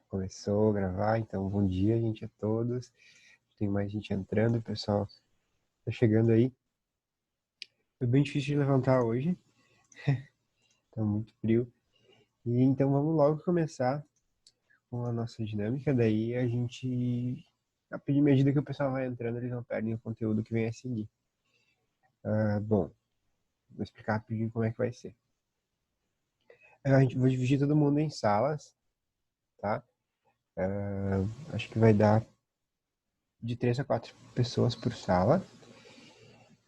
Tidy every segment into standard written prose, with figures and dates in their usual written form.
Começou a gravar, então bom dia, gente, a todos. Tem mais gente entrando, o pessoal tá chegando aí. Foi bem difícil de levantar hoje, tá muito frio. E então vamos logo começar com a nossa dinâmica, daí a gente, à medida que o pessoal vai entrando, eles não perdem o conteúdo que vem a seguir. Bom, vou explicar rapidinho como é que vai ser. A gente vai dividir todo mundo em salas, tá? Acho que vai dar de 3 a 4 pessoas por sala.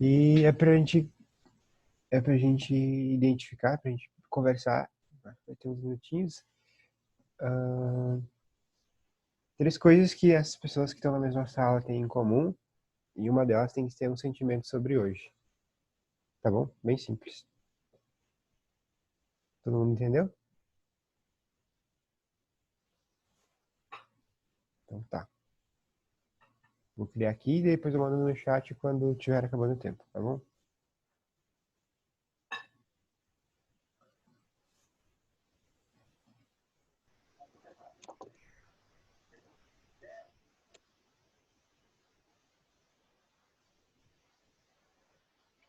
E é pra gente identificar, pra gente conversar, vai ter uns minutinhos, 3 coisas que as pessoas que estão na mesma sala têm em comum, e uma delas tem que ter um sentimento sobre hoje, tá bom? Bem simples. Todo mundo entendeu? Então tá. Vou criar aqui e depois eu mando no chat quando tiver acabando o tempo, tá bom?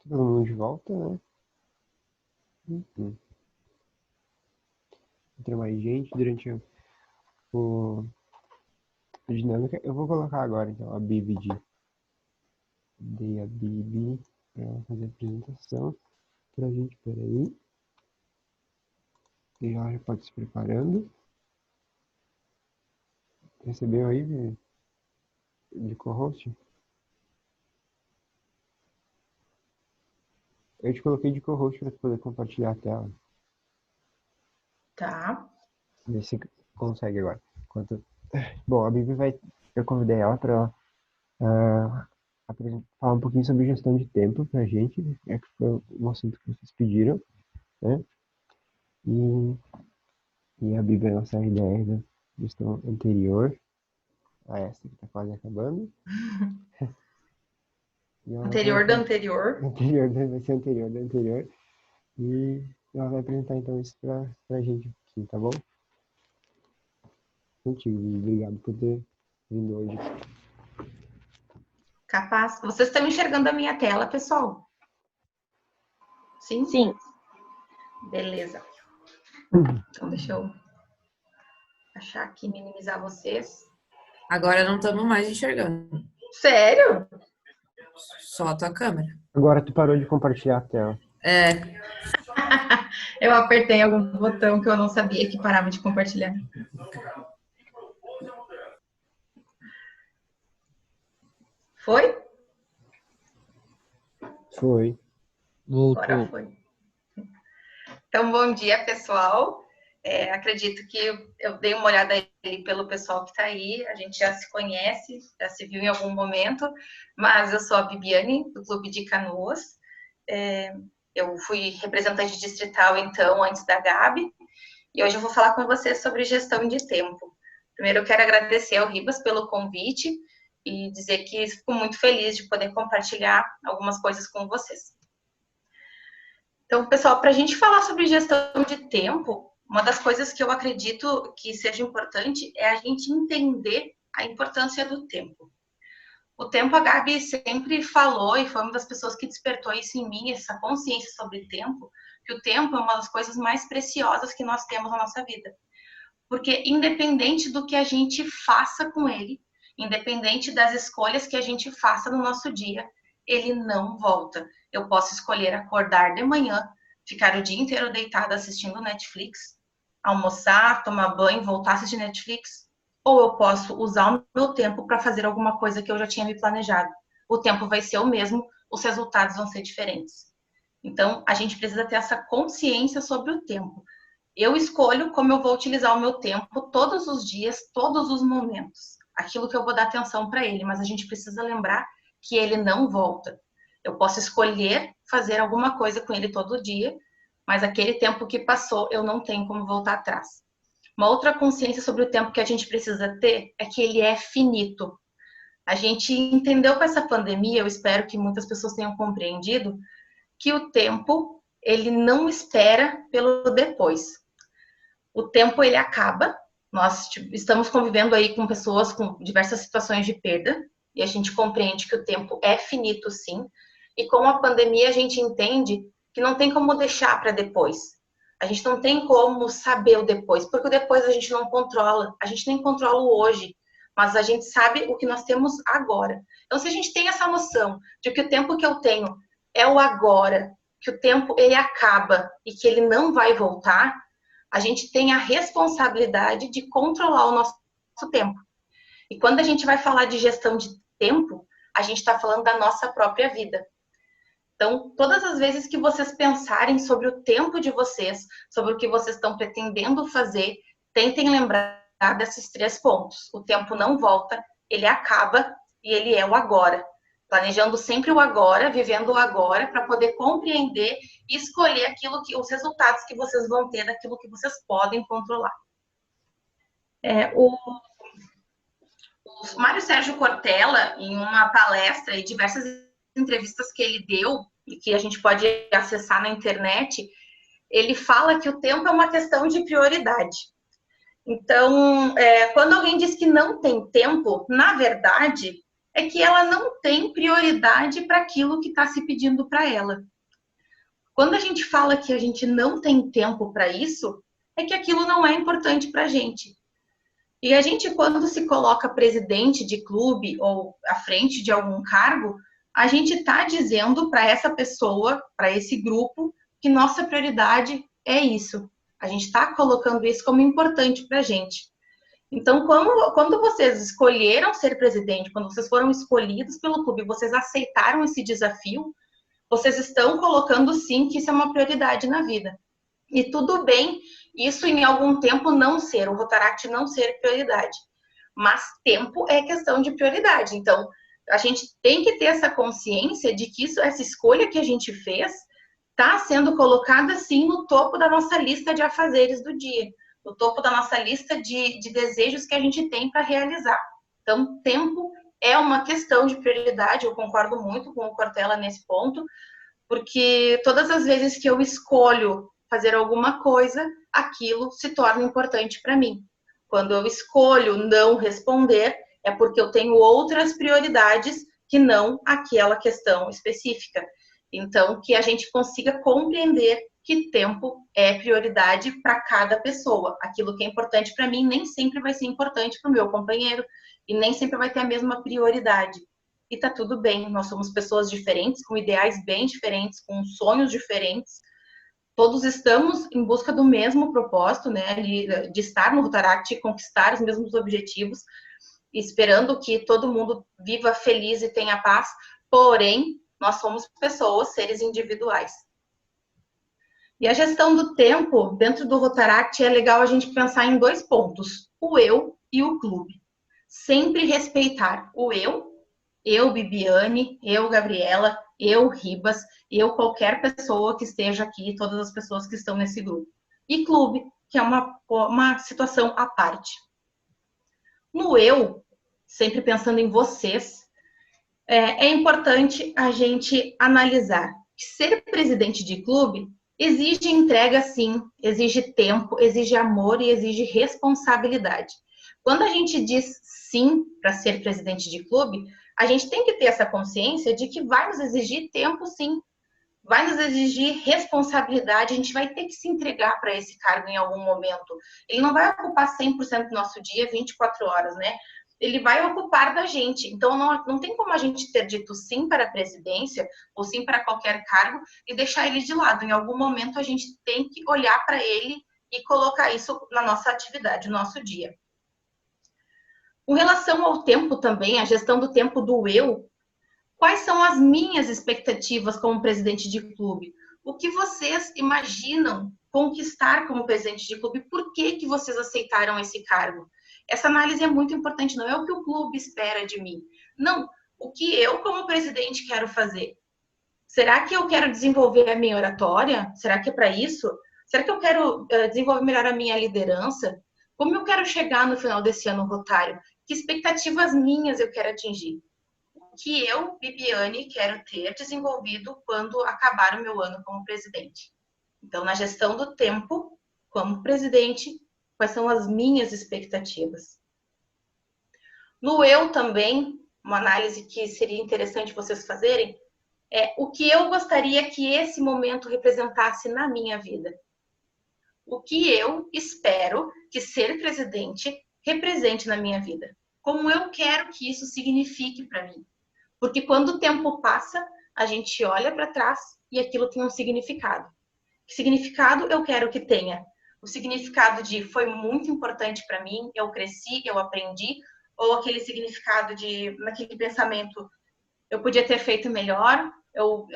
Todo mundo de volta, né? Entra mais gente durante o a dinâmica. Eu vou colocar agora, então, a Bibi dei a Bibi para fazer a apresentação pra gente, peraí. E ela já pode se preparando. Recebeu aí de co-host? Eu te coloquei de co-host para poder compartilhar a tela. Tá. Vê se consegue agora. Bom, a Bibi vai. Eu convidei ela para falar um pouquinho sobre gestão de tempo pra gente, que foi um assunto que vocês pediram, né? E, e a Bibi é a nossa ideia da gestão anterior a essa que está quase acabando. E ela vai Anterior da começar. anterior. Anterior, vai ser anterior da anterior. E ela vai apresentar então isso pra gente aqui, tá bom? Contigo, Vivi. Obrigado por ter vindo hoje. Capaz. Vocês estão enxergando a minha tela, pessoal? Sim? Sim. Beleza. Então, deixa eu achar aqui, minimizar vocês. Agora não estamos mais enxergando. Sério? Só a tua câmera. Agora tu parou de compartilhar a tela. É. Eu apertei algum botão que eu não sabia que parava de compartilhar. Foi? Foi. Voltou. Agora foi. Então, bom dia, pessoal. Acredito que eu dei uma olhada aí pelo pessoal que está aí. A gente já se conhece, já se viu em algum momento, mas eu sou a Bibiane, do Clube de Canoas. Eu fui representante distrital, então, antes da Gabi, e hoje eu vou falar com vocês sobre gestão de tempo. Primeiro, eu quero agradecer ao Ribas pelo convite e dizer que fico muito feliz de poder compartilhar algumas coisas com vocês. Então, pessoal, para a gente falar sobre gestão de tempo, uma das coisas que eu acredito que seja importante é a gente entender a importância do tempo. O tempo, a Gabi sempre falou, e foi uma das pessoas que despertou isso em mim, essa consciência sobre tempo, que o tempo é uma das coisas mais preciosas que nós temos na nossa vida. Porque independente do que a gente faça com ele, independente das escolhas que a gente faça no nosso dia, ele não volta. Eu posso escolher acordar de manhã, ficar o dia inteiro deitada assistindo Netflix, almoçar, tomar banho, voltar a assistir Netflix, ou eu posso usar o meu tempo para fazer alguma coisa que eu já tinha me planejado. O tempo vai ser o mesmo, os resultados vão ser diferentes. Então, a gente precisa ter essa consciência sobre o tempo. Eu escolho como eu vou utilizar o meu tempo todos os dias, todos os momentos. Aquilo que eu vou dar atenção para ele, mas a gente precisa lembrar que ele não volta. Eu posso escolher fazer alguma coisa com ele todo dia, mas aquele tempo que passou, eu não tenho como voltar atrás. Uma outra consciência sobre o tempo que a gente precisa ter é que ele é finito. A gente entendeu com essa pandemia, eu espero que muitas pessoas tenham compreendido, que o tempo, ele não espera pelo depois. O tempo, ele acaba, Nós estamos convivendo aí com pessoas com diversas situações de perda, e a gente compreende que o tempo é finito, sim. E com a pandemia, a gente entende que não tem como deixar para depois. A gente não tem como saber o depois, porque o depois a gente não controla. A gente nem controla o hoje, mas a gente sabe o que nós temos agora. Então, se a gente tem essa noção de que o tempo que eu tenho é o agora, que o tempo ele acaba e que ele não vai voltar, a gente tem a responsabilidade de controlar o nosso tempo. E quando a gente vai falar de gestão de tempo, a gente está falando da nossa própria vida. Então, todas as vezes que vocês pensarem sobre o tempo de vocês, sobre o que vocês estão pretendendo fazer, tentem lembrar desses 3 pontos. O tempo não volta, ele acaba e ele é o agora. Planejando sempre o agora, vivendo o agora, para poder compreender e escolher os resultados que vocês vão ter daquilo que vocês podem controlar. O Mário Sérgio Cortella, em uma palestra e diversas entrevistas que ele deu, e que a gente pode acessar na internet, ele fala que o tempo é uma questão de prioridade. Então, quando alguém diz que não tem tempo, na verdade, é que ela não tem prioridade para aquilo que está se pedindo para ela. Quando a gente fala que a gente não tem tempo para isso, é que aquilo não é importante para a gente. E a gente, quando se coloca presidente de clube ou à frente de algum cargo, a gente está dizendo para essa pessoa, para esse grupo, que nossa prioridade é isso. A gente está colocando isso como importante para a gente. Então, quando vocês escolheram ser presidente, quando vocês foram escolhidos pelo clube, vocês aceitaram esse desafio, vocês estão colocando sim que isso é uma prioridade na vida. E tudo bem, isso em algum tempo não ser, o Rotaract não ser prioridade. Mas tempo é questão de prioridade. Então, a gente tem que ter essa consciência de que essa escolha que a gente fez está sendo colocada sim no topo da nossa lista de afazeres do dia, no topo da nossa lista de desejos que a gente tem para realizar. Então, tempo é uma questão de prioridade, eu concordo muito com o Cortella nesse ponto, porque todas as vezes que eu escolho fazer alguma coisa, aquilo se torna importante para mim. Quando eu escolho não responder, é porque eu tenho outras prioridades que não aquela questão específica. Então, que a gente consiga compreender que tempo é prioridade para cada pessoa. Aquilo que é importante para mim nem sempre vai ser importante para o meu companheiro e nem sempre vai ter a mesma prioridade. E tá tudo bem, nós somos pessoas diferentes, com ideais bem diferentes, com sonhos diferentes. Todos estamos em busca do mesmo propósito, né, de estar no Rotaract e conquistar os mesmos objetivos, esperando que todo mundo viva feliz e tenha paz, porém, nós somos pessoas, seres individuais. E a gestão do tempo dentro do Rotaract é legal a gente pensar em 2 pontos, o eu e o clube. Sempre respeitar o eu, Bibiane, eu, Gabriela, eu, Ribas, eu, qualquer pessoa que esteja aqui, todas as pessoas que estão nesse grupo. E clube, que é uma situação à parte. No eu, sempre pensando em vocês, é importante a gente analisar que ser presidente de clube exige entrega, sim, exige tempo, exige amor e exige responsabilidade. Quando a gente diz sim para ser presidente de clube, a gente tem que ter essa consciência de que vai nos exigir tempo, sim. Vai nos exigir responsabilidade, a gente vai ter que se entregar para esse cargo em algum momento. Ele não vai ocupar 100% do nosso dia, 24 horas, né? Ele vai ocupar da gente. Então, não tem como a gente ter dito sim para a presidência ou sim para qualquer cargo e deixar ele de lado. Em algum momento, a gente tem que olhar para ele e colocar isso na nossa atividade, no nosso dia. Com relação ao tempo também, a gestão do tempo do eu, quais são as minhas expectativas como presidente de clube? O que vocês imaginam conquistar como presidente de clube? Por que vocês aceitaram esse cargo? Essa análise é muito importante, não é o que o clube espera de mim. Não, o que eu como presidente quero fazer. Será que eu quero desenvolver a minha oratória? Será que é para isso? Será que eu quero desenvolver melhor a minha liderança? Como eu quero chegar no final desse ano rotário? Que expectativas minhas eu quero atingir? O que eu, Bibiane, quero ter desenvolvido quando acabar o meu ano como presidente? Então, na gestão do tempo, como presidente, quais são as minhas expectativas. No eu também, uma análise que seria interessante vocês fazerem, é o que eu gostaria que esse momento representasse na minha vida. O que eu espero que ser presidente represente na minha vida. Como eu quero que isso signifique para mim. Porque quando o tempo passa, a gente olha para trás e aquilo tem um significado. Que significado eu quero que tenha? O significado de foi muito importante para mim, eu cresci, eu aprendi, ou aquele significado de, naquele pensamento, eu podia ter feito melhor, eu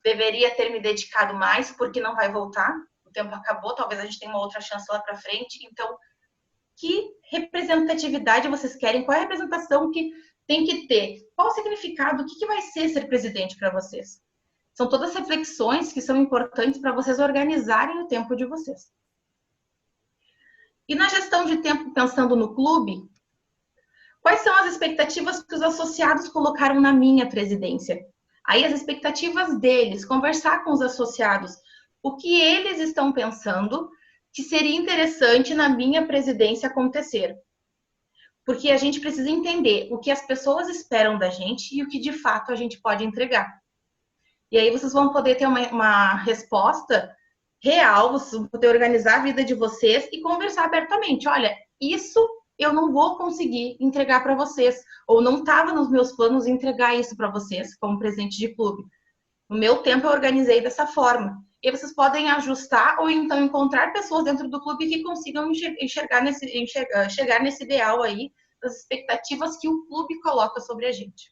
deveria ter me dedicado mais, porque não vai voltar, o tempo acabou, talvez a gente tenha uma outra chance lá para frente. Então, que representatividade vocês querem? Qual é a representação que tem que ter? Qual o significado? O que vai ser presidente para vocês? São todas reflexões que são importantes para vocês organizarem o tempo de vocês. E na gestão de tempo, pensando no clube, quais são as expectativas que os associados colocaram na minha presidência? Aí as expectativas deles, conversar com os associados, o que eles estão pensando que seria interessante na minha presidência acontecer. Porque a gente precisa entender o que as pessoas esperam da gente e o que de fato a gente pode entregar. E aí vocês vão poder ter uma resposta real, vocês vão poder organizar a vida de vocês e conversar abertamente. Olha, isso eu não vou conseguir entregar para vocês, ou não estava nos meus planos entregar isso para vocês como presidente de clube. No meu tempo eu organizei dessa forma. E vocês podem ajustar ou então encontrar pessoas dentro do clube que consigam chegar nesse ideal aí, das expectativas que o clube coloca sobre a gente.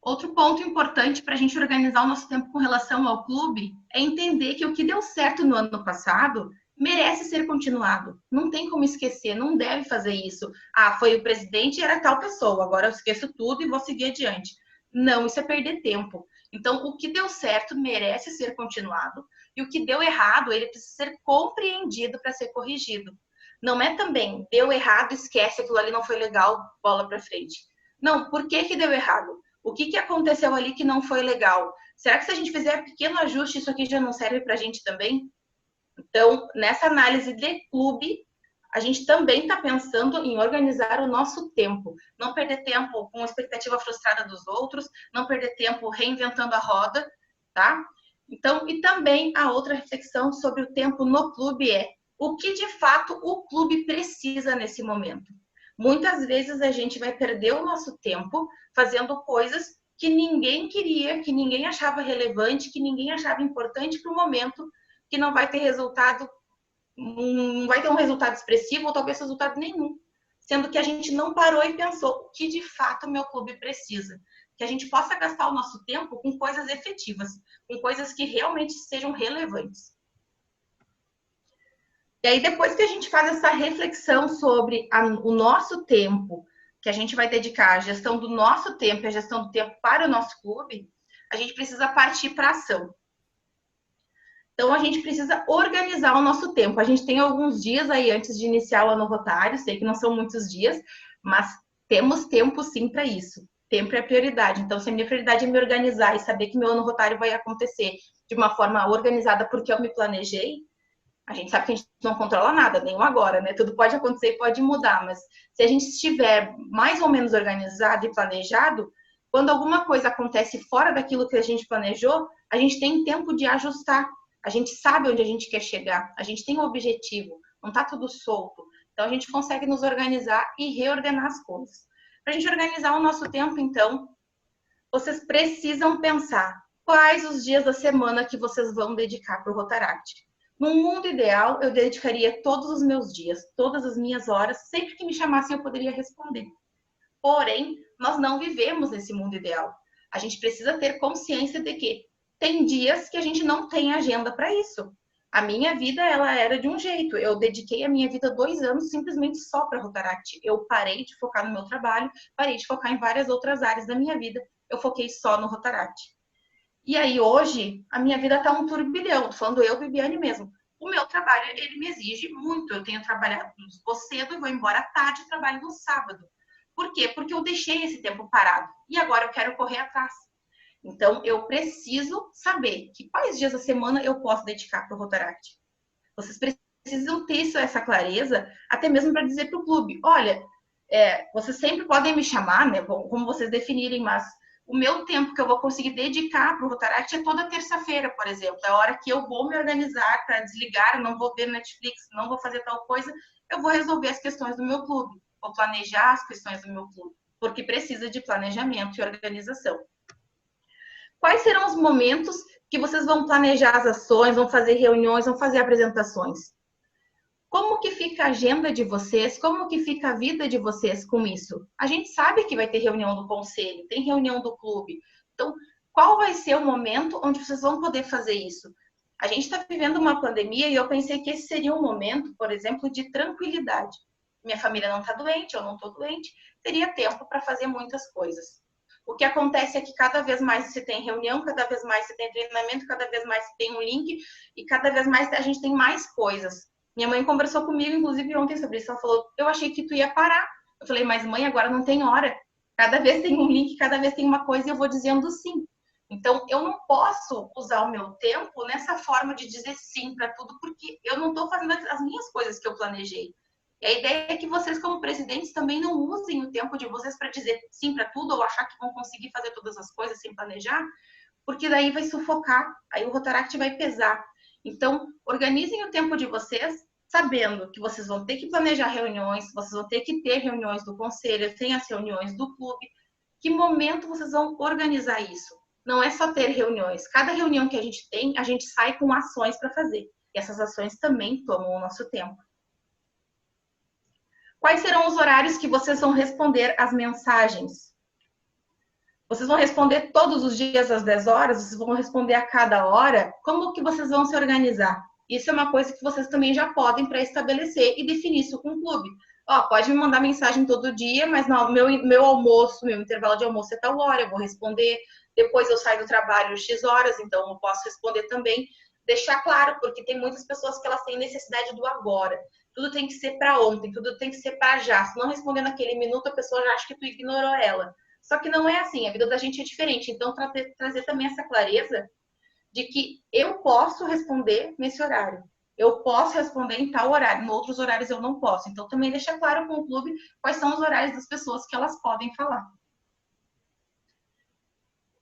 Outro ponto importante para a gente organizar o nosso tempo com relação ao clube é entender que o que deu certo no ano passado merece ser continuado. Não tem como esquecer, não deve fazer isso. Ah, foi o presidente e era tal pessoa, agora eu esqueço tudo e vou seguir adiante. Não, isso é perder tempo. Então, o que deu certo merece ser continuado e o que deu errado, ele precisa ser compreendido para ser corrigido. Não é também, deu errado, esquece, aquilo ali não foi legal, bola para frente. Não, por que deu errado? O que aconteceu ali que não foi legal? Será que se a gente fizer pequeno ajuste, isso aqui já não serve para a gente também? Então, nessa análise de clube, a gente também está pensando em organizar o nosso tempo. Não perder tempo com a expectativa frustrada dos outros, não perder tempo reinventando a roda, tá? Então, e também a outra reflexão sobre o tempo no clube é o que de fato o clube precisa nesse momento. Muitas vezes a gente vai perder o nosso tempo fazendo coisas que ninguém queria, que ninguém achava relevante, que ninguém achava importante para o momento, que não vai ter resultado, não vai ter um resultado expressivo ou talvez resultado nenhum. Sendo que a gente não parou e pensou o que de fato o meu clube precisa. Que a gente possa gastar o nosso tempo com coisas efetivas, com coisas que realmente sejam relevantes. E aí, depois que a gente faz essa reflexão sobre o nosso tempo, que a gente vai dedicar à gestão do nosso tempo e à gestão do tempo para o nosso clube, a gente precisa partir para a ação. Então, a gente precisa organizar o nosso tempo. A gente tem alguns dias aí antes de iniciar o ano rotário, sei que não são muitos dias, mas temos tempo sim para isso. Tempo é prioridade. Então, se a minha prioridade é me organizar e saber que meu ano rotário vai acontecer de uma forma organizada porque eu me planejei, a gente sabe que a gente não controla nada, nem o agora, né? Tudo pode acontecer e pode mudar, mas se a gente estiver mais ou menos organizado e planejado, quando alguma coisa acontece fora daquilo que a gente planejou, a gente tem tempo de ajustar. A gente sabe onde a gente quer chegar, a gente tem um objetivo, não está tudo solto. Então, a gente consegue nos organizar e reordenar as coisas. Para a gente organizar o nosso tempo, então, vocês precisam pensar quais os dias da semana que vocês vão dedicar para o Rotaract. No mundo ideal, eu dedicaria todos os meus dias, todas as minhas horas, sempre que me chamassem eu poderia responder. Porém, nós não vivemos nesse mundo ideal. A gente precisa ter consciência de que tem dias que a gente não tem agenda para isso. A minha vida, ela era de um jeito. Eu dediquei a minha vida 2 anos simplesmente só para Rotaract. Eu parei de focar no meu trabalho, parei de focar em várias outras áreas da minha vida. Eu foquei só no Rotaract. E aí, hoje, a minha vida está um turbilhão. Tô falando eu, Bibiane mesmo. O meu trabalho, ele me exige muito. Eu tenho trabalhado, vou cedo e vou embora à tarde e trabalho no sábado. Por quê? Porque eu deixei esse tempo parado. E agora eu quero correr atrás. Então, eu preciso saber que quais dias da semana eu posso dedicar para o Rotaract. Vocês precisam ter essa clareza, até mesmo para dizer para o clube, olha, vocês sempre podem me chamar, né, como vocês definirem, mas o meu tempo que eu vou conseguir dedicar para o Rotaract é toda terça-feira, por exemplo. É a hora que eu vou me organizar para desligar, eu não vou ver Netflix, não vou fazer tal coisa, eu vou resolver as questões do meu clube, vou planejar as questões do meu clube, porque precisa de planejamento e organização. Quais serão os momentos que vocês vão planejar as ações, vão fazer reuniões, vão fazer apresentações? Como que fica a agenda de vocês? Como que fica a vida de vocês com isso? A gente sabe que vai ter reunião do conselho, tem reunião do clube. Então, qual vai ser o momento onde vocês vão poder fazer isso? A gente está vivendo uma pandemia e eu pensei que esse seria um momento, por exemplo, de tranquilidade. Minha família não está doente, eu não estou doente, teria tempo para fazer muitas coisas. O que acontece é que cada vez mais se tem reunião, cada vez mais se tem treinamento, cada vez mais se tem um link e cada vez mais a gente tem mais coisas. Minha mãe conversou comigo, inclusive, ontem sobre isso. Ela falou, eu achei que tu ia parar. Eu falei, mas mãe, agora não tem hora. Cada vez tem um link, cada vez tem uma coisa e eu vou dizendo sim. Então, eu não posso usar o meu tempo nessa forma de dizer sim para tudo, porque eu não estou fazendo as minhas coisas que eu planejei. E a ideia é que vocês, como presidentes, também não usem o tempo de vocês para dizer sim para tudo ou achar que vão conseguir fazer todas as coisas sem planejar, porque daí vai sufocar, aí o Rotaract vai pesar. Então, organizem o tempo de vocês, sabendo que vocês vão ter que planejar reuniões, vocês vão ter que ter reuniões do conselho, tem as reuniões do clube. Que momento vocês vão organizar isso? Não é só ter reuniões. Cada reunião que a gente tem, a gente sai com ações para fazer. E essas ações também tomam o nosso tempo. Quais serão os horários que vocês vão responder as mensagens? Vocês vão responder todos os dias às 10 horas? Vocês vão responder a cada hora? Como que vocês vão se organizar? Isso é uma coisa que vocês também já podem pré-estabelecer e definir isso com o clube. Pode me mandar mensagem todo dia, mas não, meu almoço, meu intervalo de almoço é tal hora, eu vou responder. Depois eu saio do trabalho X horas, então eu posso responder também. Deixar claro, porque tem muitas pessoas que elas têm necessidade do agora. Tudo tem que ser para ontem, tudo tem que ser para já. Se não responder naquele minuto, a pessoa já acha que tu ignorou ela. Só que não é assim, a vida da gente é diferente. Então, trazer também essa clareza de que eu posso responder nesse horário. Eu posso responder em tal horário, em outros horários eu não posso. Então, também deixa claro com o clube quais são os horários das pessoas que elas podem falar.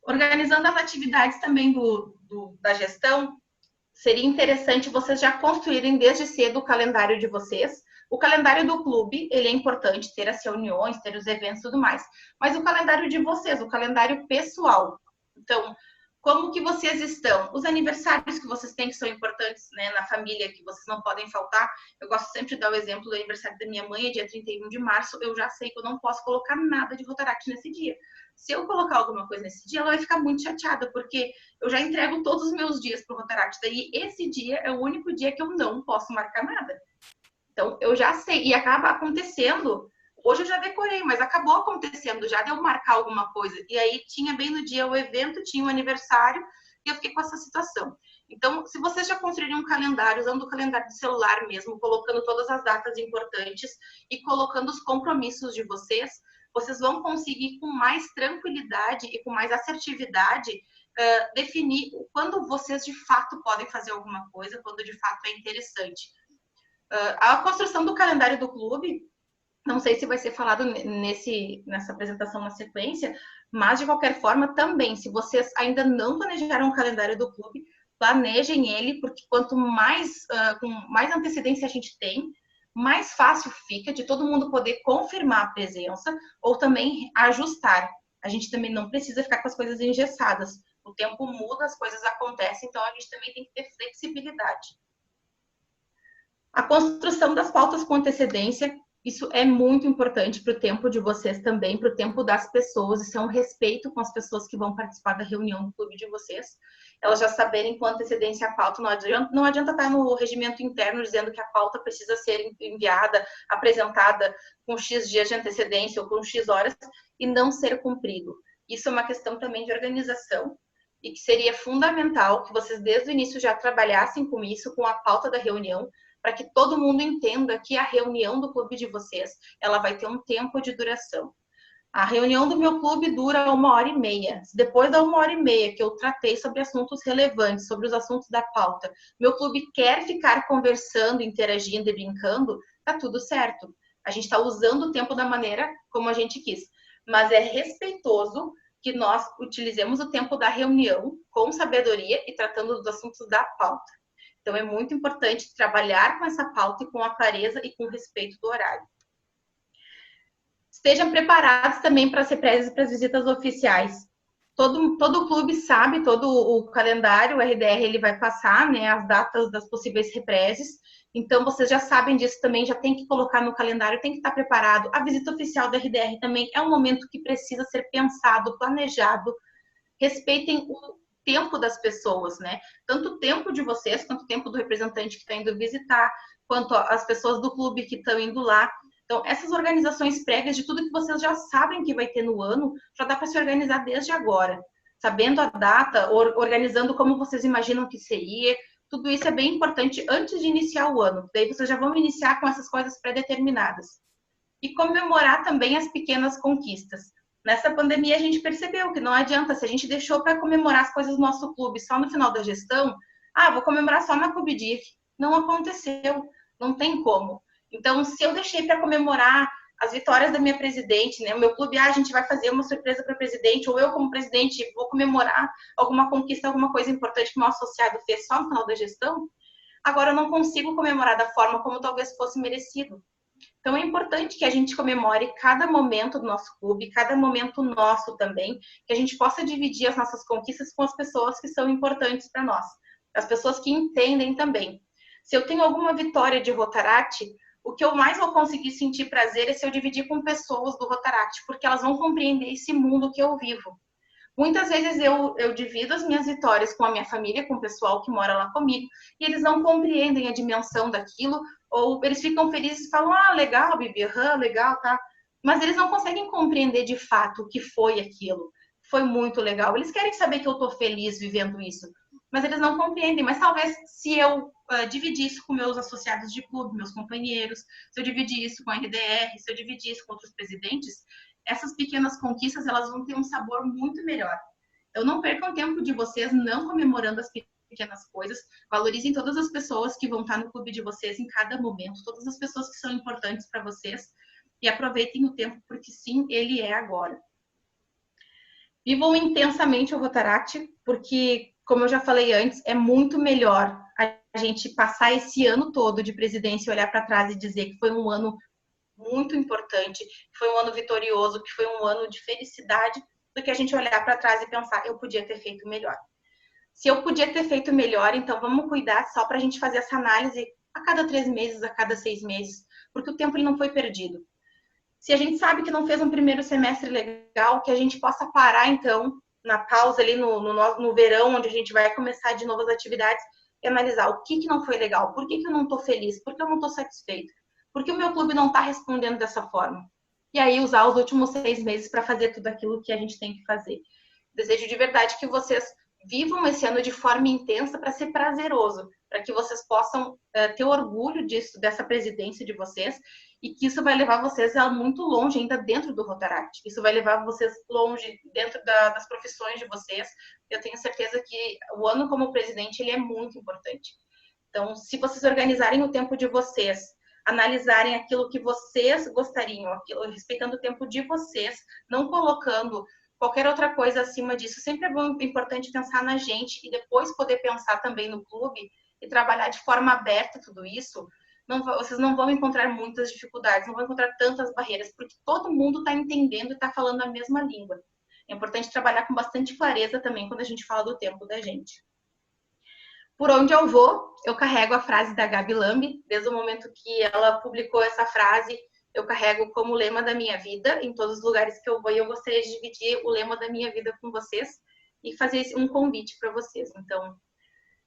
Organizando as atividades também da gestão, seria interessante vocês já construírem desde cedo o calendário de vocês. O calendário do clube, ele é importante ter as reuniões, ter os eventos e tudo mais. Mas o calendário de vocês, o calendário pessoal. Então, como que vocês estão? Os aniversários que vocês têm que são importantes, né, na família, que vocês não podem faltar. Eu gosto sempre de dar o exemplo do aniversário da minha mãe, é dia 31 de março. Eu já sei que eu não posso colocar nada de Rotaract nesse dia. Se eu colocar alguma coisa nesse dia, ela vai ficar muito chateada, porque eu já entrego todos os meus dias para o Rotaract. Daí, esse dia é o único dia que eu não posso marcar nada. Então, eu já sei. E acaba acontecendo. Hoje eu já decorei, mas acabou acontecendo já de eu marcar alguma coisa. E aí, tinha bem no dia o evento, tinha o aniversário, e eu fiquei com essa situação. Então, se vocês já construírem um calendário, usando o calendário de celular mesmo, colocando todas as datas importantes e colocando os compromissos de vocês, vocês vão conseguir com mais tranquilidade e com mais assertividade definir quando vocês de fato podem fazer alguma coisa, quando de fato é interessante. A construção do calendário do clube, não sei se vai ser falado nessa apresentação na sequência, mas de qualquer forma também, se vocês ainda não planejaram o calendário do clube, planejem ele, porque quanto mais, com mais antecedência a gente tem, mais fácil fica de todo mundo poder confirmar a presença ou também ajustar. A gente também não precisa ficar com as coisas engessadas. O tempo muda, as coisas acontecem, então a gente também tem que ter flexibilidade. A construção das pautas com antecedência, isso é muito importante para o tempo de vocês também, para o tempo das pessoas. Isso é um respeito com as pessoas que vão participar da reunião do clube de vocês. Elas já saberem com antecedência a pauta. Não adianta estar no regimento interno dizendo que a pauta precisa ser enviada, apresentada com X dias de antecedência ou com X horas e não ser cumprido. Isso é uma questão também de organização e que seria fundamental que vocês desde o início já trabalhassem com isso, com a pauta da reunião, para que todo mundo entenda que a reunião do clube de vocês, ela vai ter um tempo de duração. A reunião do meu clube dura 1h30. Se depois da 1h30 que eu tratei sobre assuntos relevantes, sobre os assuntos da pauta, meu clube quer ficar conversando, interagindo e brincando, tá tudo certo. A gente está usando o tempo da maneira como a gente quis. Mas é respeitoso que nós utilizemos o tempo da reunião com sabedoria e tratando dos assuntos da pauta. Então, é muito importante trabalhar com essa pauta e com a clareza e com o respeito do horário. Estejam preparados também para as represas e para as visitas oficiais. Todo clube sabe, todo o calendário, o RDR ele vai passar, né, as datas das possíveis represes. Então, vocês já sabem disso também, já tem que colocar no calendário, tem que estar preparado. A visita oficial da RDR também é um momento que precisa ser pensado, planejado. Respeitem o tempo das pessoas, né? Tanto o tempo de vocês, quanto o tempo do representante que está indo visitar, quanto as pessoas do clube que estão indo lá. Então, essas organizações prévias de tudo que vocês já sabem que vai ter no ano, já dá para se organizar desde agora. Sabendo a data, organizando como vocês imaginam que seria, tudo isso é bem importante antes de iniciar o ano. Daí vocês já vão iniciar com essas coisas pré-determinadas. E comemorar também as pequenas conquistas. Nessa pandemia, a gente percebeu que não adianta, se a gente deixou para comemorar as coisas do nosso clube só no final da gestão, vou comemorar só na Clube DIF. Não aconteceu, não tem como. Então, se eu deixei para comemorar as vitórias da minha presidente, né? O meu clube, a gente vai fazer uma surpresa para a presidente, ou eu, como presidente, vou comemorar alguma conquista, alguma coisa importante que o meu associado fez só no final da gestão, agora eu não consigo comemorar da forma como talvez fosse merecido. Então, é importante que a gente comemore cada momento do nosso clube, cada momento nosso também, que a gente possa dividir as nossas conquistas com as pessoas que são importantes para nós, as pessoas que entendem também. Se eu tenho alguma vitória de Rotaract, o que eu mais vou conseguir sentir prazer é se eu dividir com pessoas do Rotaract, porque elas vão compreender esse mundo que eu vivo. Muitas vezes eu divido as minhas vitórias com a minha família, com o pessoal que mora lá comigo, e eles não compreendem a dimensão daquilo, ou eles ficam felizes e falam, legal, Bibi, legal, tá? Mas eles não conseguem compreender de fato o que foi aquilo. Foi muito legal. Eles querem saber que eu tô feliz vivendo isso, mas eles não compreendem. Mas talvez se eu dividir isso com meus associados de clube, meus companheiros, se eu dividir isso com a RDR, se eu dividir isso com outros presidentes, essas pequenas conquistas elas vão ter um sabor muito melhor. Então, não percam tempo de vocês não comemorando as pequenas coisas, valorizem todas as pessoas que vão estar no clube de vocês em cada momento, todas as pessoas que são importantes para vocês, e aproveitem o tempo, porque sim, ele é agora. Vivam intensamente o Rotaract, porque, como eu já falei antes, é muito melhor a gente passar esse ano todo de presidência, olhar para trás e dizer que foi um ano muito importante, que foi um ano vitorioso, que foi um ano de felicidade, do que a gente olhar para trás e pensar, eu podia ter feito melhor. Se eu podia ter feito melhor, então vamos cuidar só para a gente fazer essa análise a cada 3 meses, a cada 6 meses, porque o tempo ele não foi perdido. Se a gente sabe que não fez um primeiro semestre legal, que a gente possa parar, então, na pausa ali no verão, onde a gente vai começar de novas atividades, e analisar o que não foi legal, por que eu não estou feliz, por que eu não estou satisfeito, por que o meu clube não está respondendo dessa forma. E aí usar os últimos 6 meses para fazer tudo aquilo que a gente tem que fazer. Desejo de verdade que vocês vivam esse ano de forma intensa para ser prazeroso, para que vocês possam ter orgulho disso, dessa presidência de vocês, e que isso vai levar vocês a muito longe ainda dentro do Rotaract. Isso vai levar vocês longe dentro das profissões de vocês. Eu tenho certeza que o ano como presidente ele é muito importante. Então, se vocês organizarem o tempo de vocês, analisarem aquilo que vocês gostariam, respeitando o tempo de vocês, não colocando qualquer outra coisa acima disso. Sempre é bom, importante pensar na gente e depois poder pensar também no clube e trabalhar de forma aberta tudo isso. Vocês não vão encontrar muitas dificuldades, não vão encontrar tantas barreiras, porque todo mundo está entendendo e está falando a mesma língua. É importante trabalhar com bastante clareza também quando a gente fala do tempo da gente. Por onde eu vou, eu carrego a frase da Gabi Lambi. Desde o momento que ela publicou essa frase, eu carrego como lema da minha vida em todos os lugares que eu vou, e eu gostaria de dividir o lema da minha vida com vocês e fazer um convite para vocês. Então,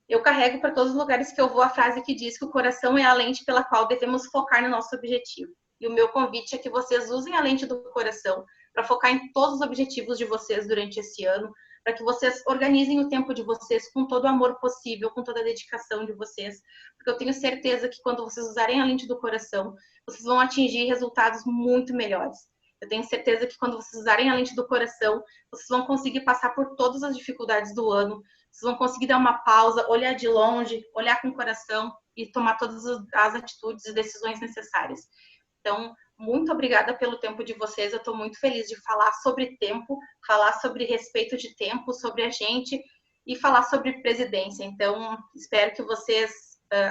eu carrego para todos os lugares que eu vou a frase que diz que o coração é a lente pela qual devemos focar no nosso objetivo. E o meu convite é que vocês usem a lente do coração para focar em todos os objetivos de vocês durante esse ano, para que vocês organizem o tempo de vocês com todo o amor possível, com toda a dedicação de vocês, porque eu tenho certeza que quando vocês usarem a lente do coração, vocês vão atingir resultados muito melhores. Eu tenho certeza que quando vocês usarem a lente do coração, vocês vão conseguir passar por todas as dificuldades do ano, vocês vão conseguir dar uma pausa, olhar de longe, olhar com o coração e tomar todas as atitudes e decisões necessárias. Então, muito obrigada pelo tempo de vocês. Eu estou muito feliz de falar sobre tempo, falar sobre respeito de tempo, sobre a gente e falar sobre presidência. Então, espero que vocês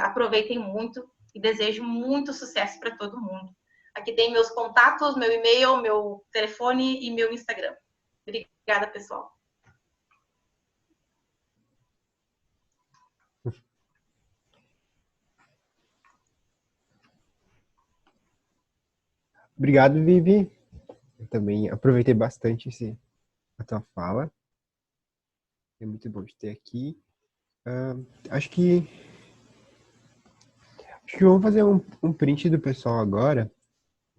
aproveitem muito e desejo muito sucesso para todo mundo. Aqui tem meus contatos, meu e-mail, meu telefone e meu Instagram. Obrigada, pessoal. Obrigado, Vivi. Eu também aproveitei bastante a tua fala. É muito bom te ter aqui. Acho que vamos fazer um print do pessoal agora.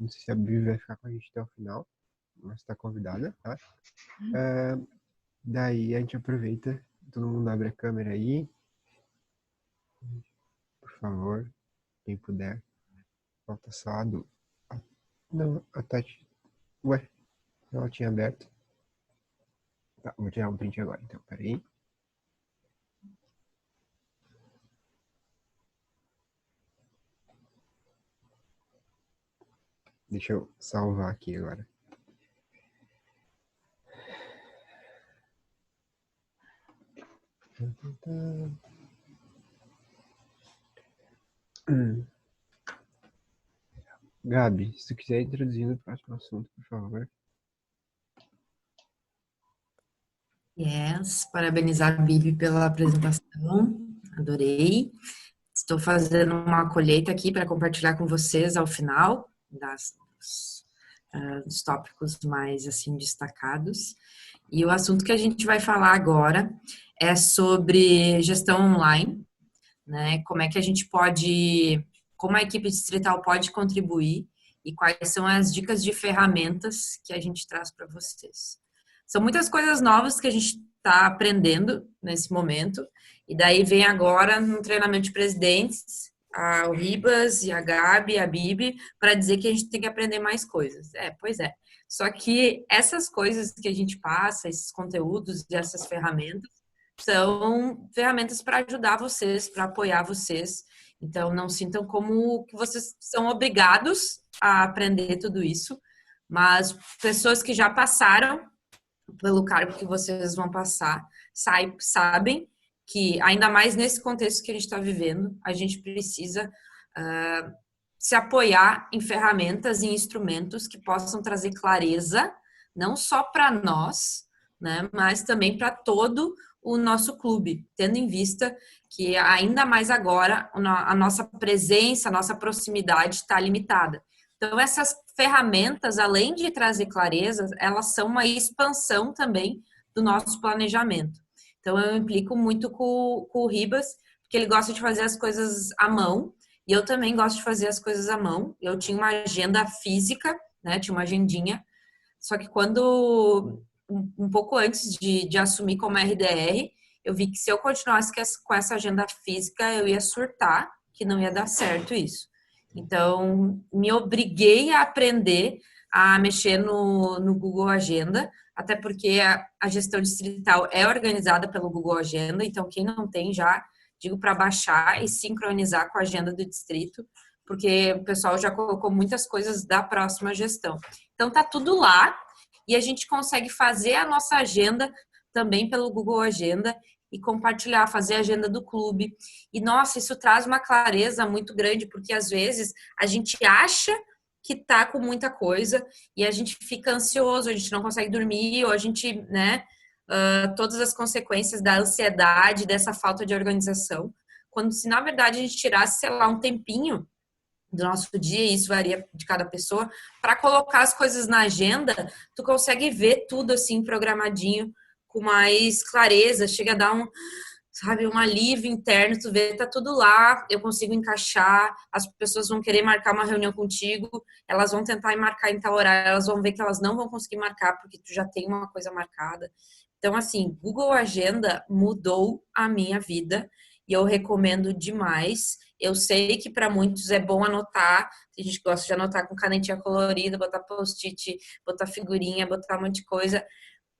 Não sei se a Vivi vai ficar com a gente até o final, mas está convidada, tá? Daí a gente aproveita, todo mundo abre a câmera aí. Por favor, quem puder. Falta só a Du. Não, a Tati. Ué, ela tinha aberto. Tá, vou tirar um print agora, então, peraí. Deixa eu salvar aqui agora. Gabi, se tu quiser introduzir no próximo assunto, por favor. Yes, parabenizar a Bibi pela apresentação, adorei. Estou fazendo uma colheita aqui para compartilhar com vocês ao final dos tópicos mais assim destacados. E o assunto que a gente vai falar agora é sobre gestão online, né? Como é que a gente pode, como a equipe distrital pode contribuir e quais são as dicas de ferramentas que a gente traz para vocês. São muitas coisas novas que a gente está aprendendo nesse momento, e daí vem agora no treinamento de presidentes, o Ribas e a Gabi, a Bibi, para dizer que a gente tem que aprender mais coisas. Pois é. Só que essas coisas que a gente passa, esses conteúdos e essas ferramentas, são ferramentas para ajudar vocês, para apoiar vocês. Então, não sintam como que vocês são obrigados a aprender tudo isso, mas pessoas que já passaram pelo cargo que vocês vão passar, sabem que, ainda mais nesse contexto que a gente está vivendo, a gente precisa se apoiar em ferramentas e instrumentos que possam trazer clareza, não só para nós, né, mas também para todo o nosso clube, tendo em vista que, ainda mais agora, a nossa presença, a nossa proximidade está limitada. Então, essas ferramentas, além de trazer clareza, elas são uma expansão também do nosso planejamento. Então, eu implico muito com o Ribas, porque ele gosta de fazer as coisas à mão, e eu também gosto de fazer as coisas à mão. Eu tinha uma agenda física, né? Tinha uma agendinha, só que quando, um pouco antes de assumir como RDR, eu vi que se eu continuasse com essa agenda física, eu ia surtar, que não ia dar certo isso. Então, me obriguei a aprender a mexer no Google Agenda, até porque a gestão distrital é organizada pelo Google Agenda, então quem não tem já, digo para baixar e sincronizar com a agenda do distrito, porque o pessoal já colocou muitas coisas da próxima gestão. Então, tá tudo lá e a gente consegue fazer a nossa agenda também pelo Google Agenda e compartilhar, fazer a agenda do clube. E, nossa, isso traz uma clareza muito grande, porque às vezes a gente acha que tá com muita coisa e a gente fica ansioso, a gente não consegue dormir, ou a gente, né, todas as consequências da ansiedade, dessa falta de organização. Quando, se na verdade a gente tirasse, sei lá, um tempinho do nosso dia, e isso varia de cada pessoa, para colocar as coisas na agenda, tu consegue ver tudo assim programadinho com mais clareza, chega a dar um alívio interno, tu vê, tá tudo lá, eu consigo encaixar, as pessoas vão querer marcar uma reunião contigo, elas vão tentar marcar em tal horário, elas vão ver que elas não vão conseguir marcar, porque tu já tem uma coisa marcada. Então, assim, Google Agenda mudou a minha vida, e eu recomendo demais. Eu sei que para muitos é bom anotar, tem gente que gosta de anotar com canetinha colorida, botar post-it, botar figurinha, botar um monte de coisa.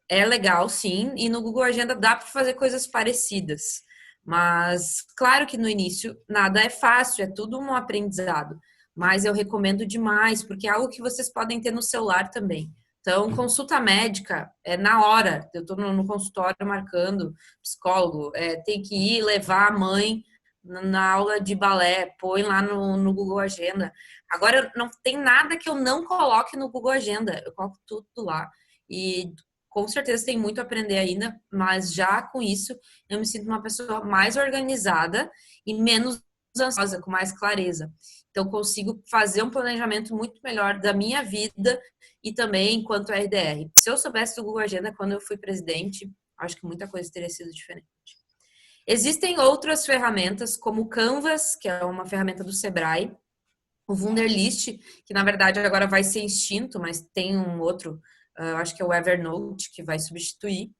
É legal, sim, e no Google Agenda dá para fazer coisas parecidas. Mas, claro que no início nada é fácil, é tudo um aprendizado. Mas eu recomendo demais, porque é algo que vocês podem ter no celular também. Então, consulta médica é na hora. Eu estou no consultório marcando psicólogo, tem que ir levar a mãe na aula de balé, põe lá no Google Agenda. Agora, não tem nada que eu não coloque no Google Agenda, eu coloco tudo lá. E com certeza tem muito a aprender ainda, mas já com isso eu me sinto uma pessoa mais organizada e menos ansiosa, com mais clareza. Então, consigo fazer um planejamento muito melhor da minha vida e também enquanto RDR. Se eu soubesse do Google Agenda quando eu fui presidente, acho que muita coisa teria sido diferente. Existem outras ferramentas, como o Canvas, que é uma ferramenta do Sebrae, o Wunderlist, que na verdade agora vai ser extinto, mas tem um outro, acho que é o Evernote, que vai substituir.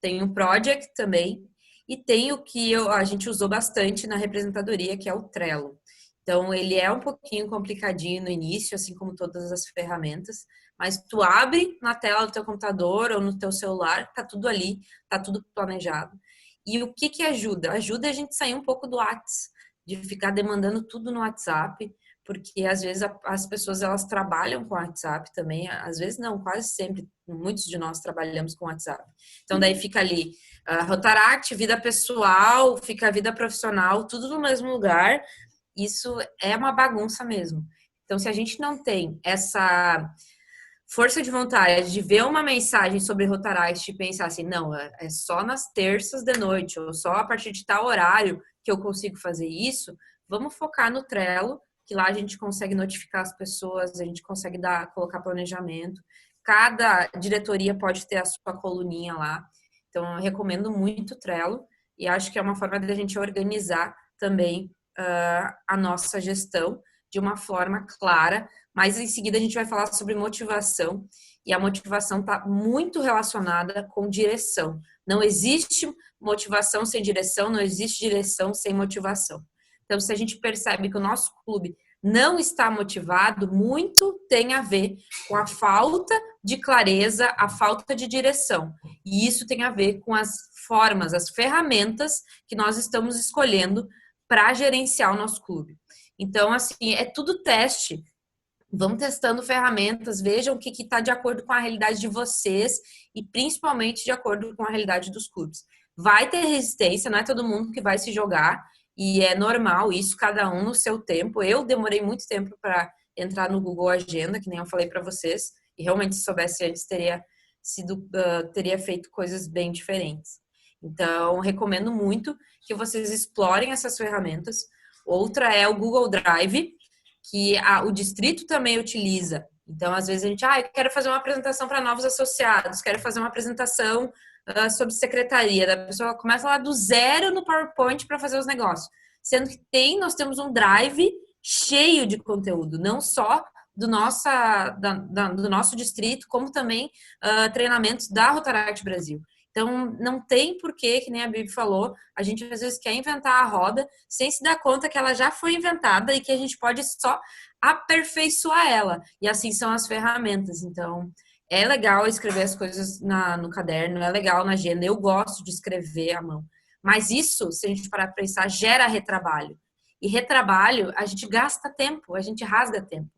Tem o Project também, e tem o que a gente usou bastante na representadoria, que é o Trello. Então, ele é um pouquinho complicadinho no início, assim como todas as ferramentas, mas tu abre na tela do teu computador ou no teu celular, tá tudo ali, tá tudo planejado. E o que que ajuda? Ajuda a gente sair um pouco do WhatsApp, de ficar demandando tudo no WhatsApp, porque às vezes as pessoas elas trabalham com WhatsApp também, às vezes não, quase sempre, muitos de nós trabalhamos com WhatsApp. Então daí fica ali Rotaract, vida pessoal, fica a vida profissional, tudo no mesmo lugar. Isso é uma bagunça mesmo. Então se a gente não tem essa força de vontade de ver uma mensagem sobre Rotaract e pensar assim, não, é só nas terças de noite, ou só a partir de tal horário que eu consigo fazer isso, vamos focar no Trello, que lá a gente consegue notificar as pessoas, a gente consegue colocar planejamento. Cada diretoria pode ter a sua coluninha lá. Então, eu recomendo muito o Trello e acho que é uma forma de a gente organizar também a nossa gestão de uma forma clara, mas em seguida a gente vai falar sobre motivação e a motivação está muito relacionada com direção. Não existe motivação sem direção, não existe direção sem motivação. Então, se a gente percebe que o nosso clube não está motivado, muito tem a ver com a falta de clareza, a falta de direção. E isso tem a ver com as formas, as ferramentas que nós estamos escolhendo para gerenciar o nosso clube. Então, assim, é tudo teste. Vamos testando ferramentas, vejam o que está de acordo com a realidade de vocês e principalmente de acordo com a realidade dos clubes. Vai ter resistência, não é todo mundo que vai se jogar e é normal isso, cada um no seu tempo. Eu demorei muito tempo para entrar no Google Agenda, que nem eu falei para vocês, e realmente se soubesse antes teria feito coisas bem diferentes. Então, recomendo muito que vocês explorem essas ferramentas. Outra é o Google Drive, que o distrito também utiliza. Então, às vezes a gente, eu quero fazer uma apresentação para novos associados, quero fazer uma apresentação sobre secretaria. A pessoa começa lá do zero no PowerPoint para fazer os negócios. Sendo que nós temos um drive cheio de conteúdo, não só do nosso distrito, como também treinamentos da Rotaract Brasil. Então, não tem porquê, que nem a Bibi falou, a gente às vezes quer inventar a roda sem se dar conta que ela já foi inventada e que a gente pode só aperfeiçoar ela. E assim são as ferramentas. Então, é legal escrever as coisas no caderno, é legal na agenda. Eu gosto de escrever à mão. Mas isso, se a gente parar para pensar, gera retrabalho. E retrabalho, a gente gasta tempo, a gente rasga tempo.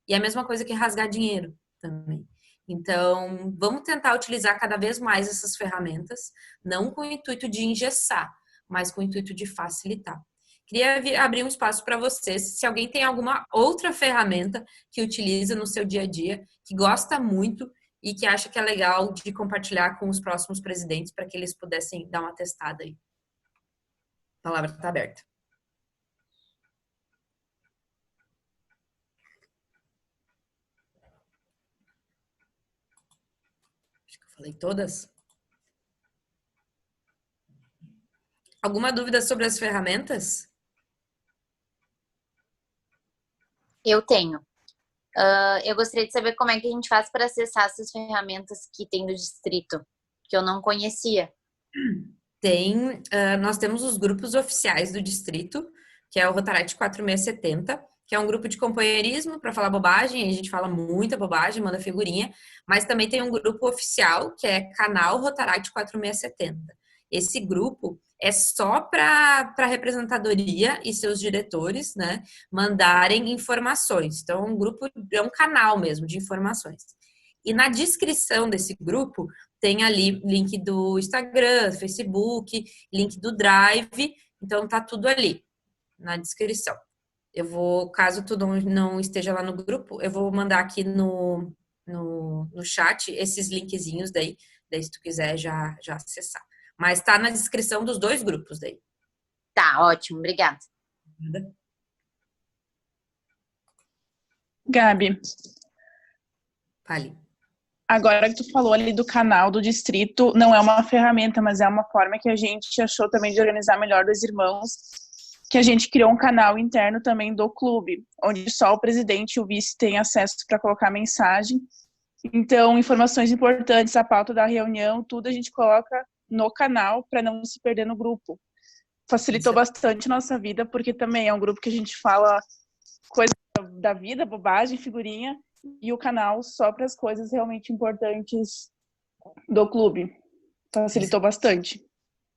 E é a mesma coisa que rasgar dinheiro também. Então, vamos tentar utilizar cada vez mais essas ferramentas, não com o intuito de engessar, mas com o intuito de facilitar. Queria abrir um espaço para vocês, se alguém tem alguma outra ferramenta que utiliza no seu dia a dia, que gosta muito e que acha que é legal de compartilhar com os próximos presidentes para que eles pudessem dar uma testada aí. A palavra está aberta. Falei todas? Alguma dúvida sobre as ferramentas? Eu tenho. Eu gostaria de saber como é que a gente faz para acessar essas ferramentas que tem do distrito, que eu não conhecia. nós temos os grupos oficiais do distrito, que é o Rotaract 4670, que é um grupo de companheirismo para falar bobagem, a gente fala muita bobagem, manda figurinha, mas também tem um grupo oficial, que é Canal Rotaract 4670. Esse grupo é só para a representadoria e seus diretores, né, mandarem informações. Então, um grupo é um canal mesmo de informações. E na descrição desse grupo tem ali link do Instagram, Facebook, link do Drive, então tá tudo ali na descrição. Eu vou, caso tu não esteja lá no grupo, eu vou mandar aqui no chat esses linkzinhos daí se tu quiser já acessar. Mas tá na descrição dos dois grupos daí. Tá, ótimo, obrigada. Gabi, Fale. agora que tu falou ali do canal do distrito, não é uma ferramenta, mas é uma forma que a gente achou também de organizar melhor dos irmãos, que a gente criou um canal interno também do clube, onde só o presidente e o vice têm acesso para colocar mensagem. Então, informações importantes, a pauta da reunião, tudo a gente coloca no canal para não se perder no grupo. Facilitou bastante nossa vida, porque também é um grupo que a gente fala coisa da vida, bobagem, figurinha, e o canal só para as coisas realmente importantes do clube. Facilitou bastante.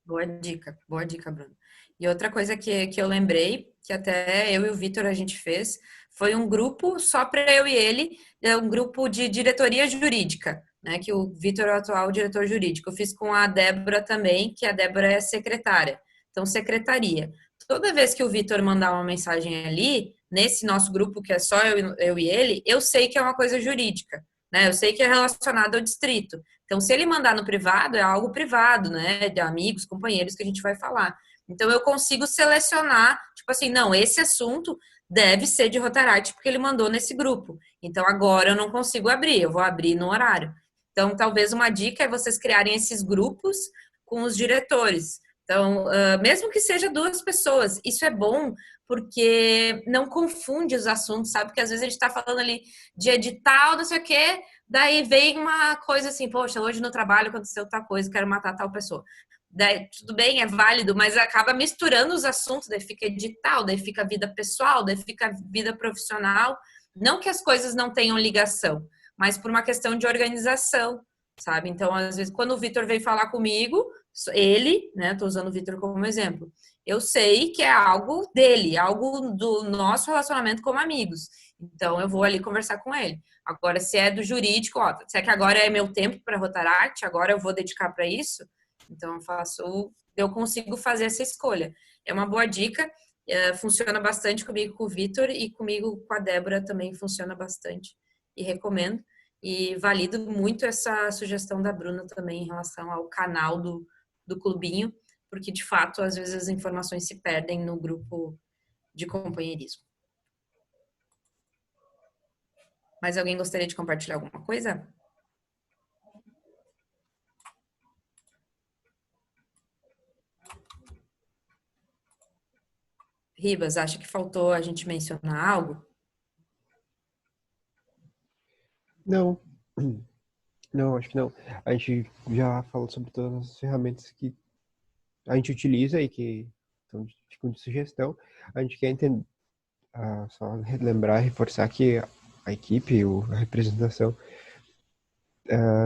Boa dica, Bruno. E outra coisa que eu lembrei, que até eu e o Vitor a gente fez, foi um grupo só para eu e ele, um grupo de diretoria jurídica, né? Que o Vitor é o atual diretor jurídico. Eu fiz com a Débora também, que a Débora é secretária. Então, secretaria. Toda vez que o Vitor mandar uma mensagem ali, nesse nosso grupo, que é só eu e ele, eu sei que é uma coisa jurídica, né? Eu sei que é relacionado ao distrito. Então, se ele mandar no privado, é algo privado, né? De amigos, companheiros que a gente vai falar. Então, eu consigo selecionar, tipo assim, não, esse assunto deve ser de Rotaract, porque ele mandou nesse grupo. Então, agora eu não consigo abrir, eu vou abrir no horário. Então, talvez uma dica é vocês criarem esses grupos com os diretores. Então, mesmo que seja 2 pessoas, isso é bom porque não confunde os assuntos, sabe? Porque às vezes a gente está falando ali de edital, não sei o quê, daí vem uma coisa assim, poxa, hoje no trabalho aconteceu tal coisa, quero matar tal pessoa. Daí, tudo bem, é válido, mas acaba misturando os assuntos, daí fica edital, daí fica vida pessoal, daí fica vida profissional. Não que as coisas não tenham ligação, mas por uma questão de organização, sabe? Então, às vezes, quando o Vitor veio falar comigo, ele, né, tô usando o Vitor como exemplo, eu sei que é algo dele, algo do nosso relacionamento como amigos. Então, eu vou ali conversar com ele. Agora, se é do jurídico, ó, se é que agora é meu tempo para Rotaract, agora eu vou dedicar para isso, então eu consigo fazer essa escolha. É uma boa dica, funciona bastante comigo com o Vitor e comigo com a Débora também funciona bastante e recomendo. E valido muito essa sugestão da Bruna também em relação ao canal do clubinho, porque de fato às vezes as informações se perdem no grupo de companheirismo. Mais alguém gostaria de compartilhar alguma coisa? Ribas, acha que faltou a gente mencionar algo? Não, não, acho que não. A gente já falou sobre todas as ferramentas que a gente utiliza e que ficam de sugestão. A gente quer entender, só relembrar, reforçar que a equipe, a representação,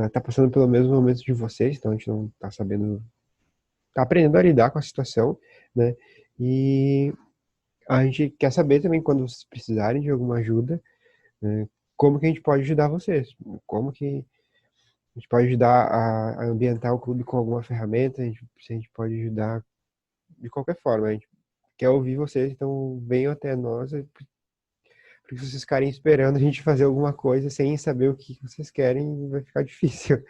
está passando pelo mesmo momento de vocês, então a gente não está sabendo, está aprendendo a lidar com a situação, né? E a gente quer saber também, quando vocês precisarem de alguma ajuda, né, como que a gente pode ajudar vocês, como que a gente pode ajudar a ambientar o clube com alguma ferramenta, se a gente pode ajudar de qualquer forma. A gente quer ouvir vocês, então venham até nós, porque se vocês ficarem esperando a gente fazer alguma coisa sem saber o que vocês querem, vai ficar difícil.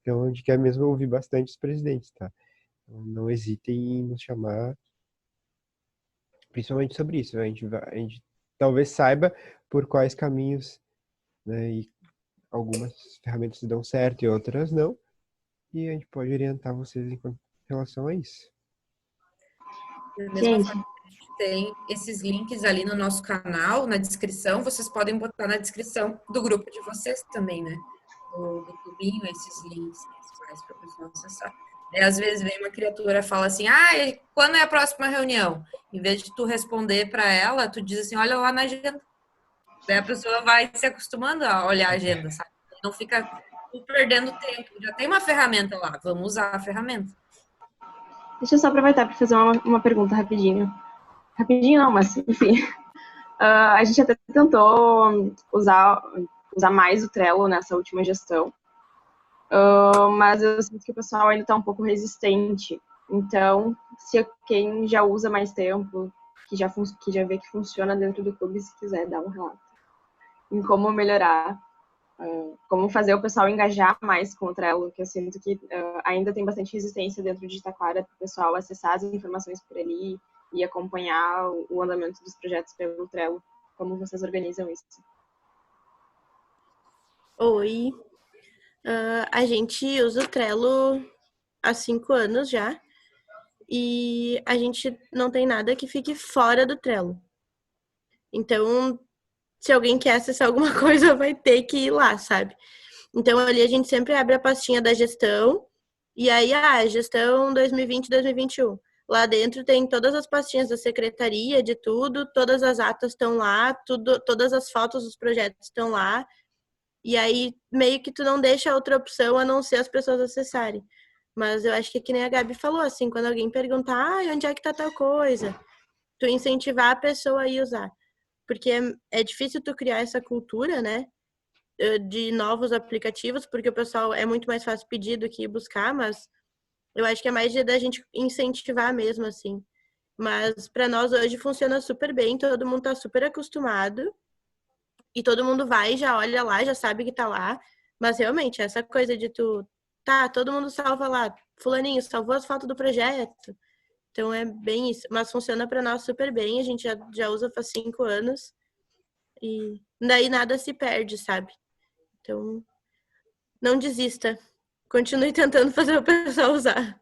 Então a gente quer mesmo ouvir bastante os presidentes, tá? Então, não hesitem em nos chamar, principalmente sobre isso. A gente talvez saiba por quais caminhos, né, e algumas ferramentas dão certo e outras não, e a gente pode orientar vocês em relação a isso. Da mesma forma que a gente tem esses links ali no nosso canal, na descrição, vocês podem botar na descrição do grupo de vocês também, né? Do clubinho, esses links principais para o pessoal acessar. Aí, às vezes vem uma criatura e fala assim, quando é a próxima reunião? Em vez de tu responder para ela, tu diz assim, olha lá na agenda. Daí a pessoa vai se acostumando a olhar a agenda, sabe? Não fica perdendo tempo. Já tem uma ferramenta lá, vamos usar a ferramenta. Deixa eu só aproveitar para fazer uma pergunta rapidinho. Rapidinho não, mas enfim. A gente até tentou usar mais o Trello nessa última gestão, mas eu sinto que o pessoal ainda está um pouco resistente. Então, se quem já usa mais tempo, que já vê que funciona dentro do clube, se quiser dar um relato em como melhorar, como fazer o pessoal engajar mais com o Trello, que eu sinto que ainda tem bastante resistência dentro de Taquara para o pessoal acessar as informações por ali e acompanhar o andamento dos projetos pelo Trello. Como vocês organizam isso? Oi, a gente usa o Trello há 5 anos já e a gente não tem nada que fique fora do Trello. Então, se alguém quer acessar alguma coisa, vai ter que ir lá, sabe? Então, ali a gente sempre abre a pastinha da gestão e aí, gestão 2020, 2021. Lá dentro tem todas as pastinhas da secretaria, de tudo, todas as atas estão lá, todas as fotos dos projetos estão lá. E aí, meio que tu não deixa outra opção a não ser as pessoas acessarem. Mas eu acho que nem a Gabi falou, assim, quando alguém perguntar, onde é que tá tal coisa? Tu incentivar a pessoa a ir usar. Porque é difícil tu criar essa cultura, né? De novos aplicativos, porque o pessoal é muito mais fácil pedir do que buscar, mas eu acho que é mais da gente incentivar mesmo, assim. Mas para nós hoje funciona super bem, todo mundo tá super acostumado. E todo mundo vai, já olha lá, já sabe que tá lá. Mas realmente, essa coisa de todo mundo salva lá. Fulaninho, salvou as fotos do projeto. Então é bem isso. Mas funciona para nós super bem. A gente já usa faz 5 anos. E daí nada se perde, sabe? Então, não desista. Continue tentando fazer o pessoal usar.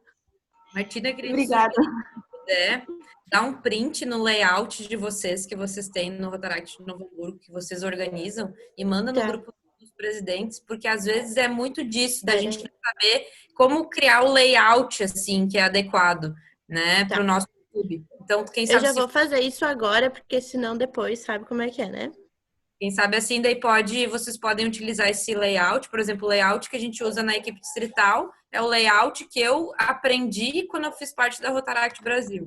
Martina, queria te Obrigada. sugerir, se puder, dar um print no layout de vocês, que vocês têm no Rotaract de Novo Hamburgo, que vocês organizam, e manda no Tá. grupo dos presidentes, porque às vezes é muito disso, da gente não saber como criar o layout, assim, que é adequado, né, para o nosso clube. Então, quem Eu sabe já vou fazer isso agora, porque senão depois sabe como é que é, né? Quem sabe assim, daí vocês podem utilizar esse layout, por exemplo, o layout que a gente usa na equipe distrital é o layout que eu aprendi quando eu fiz parte da Rotaract Brasil.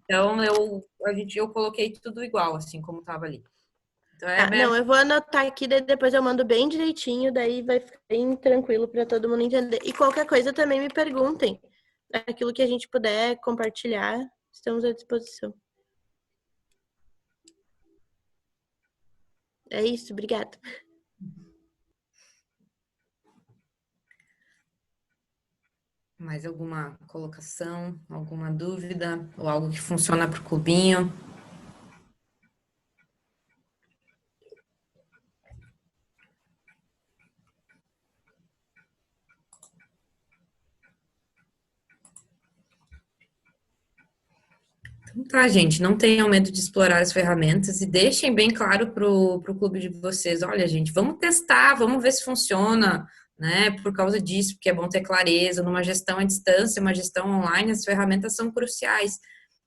Então, eu coloquei tudo igual, assim, como estava ali. Então, Não, eu vou anotar aqui, daí depois eu mando bem direitinho, daí vai ficar bem tranquilo para todo mundo entender. E qualquer coisa também me perguntem. Aquilo que a gente puder compartilhar, estamos à disposição. É isso, obrigada. Mais alguma colocação, alguma dúvida, ou algo que funciona para o clubinho? Então tá, gente, não tenham medo de explorar as ferramentas e deixem bem claro pro clube de vocês, olha, gente, vamos testar, vamos ver se funciona, né? Por causa disso, porque é bom ter clareza, numa gestão à distância, uma gestão online, as ferramentas são cruciais.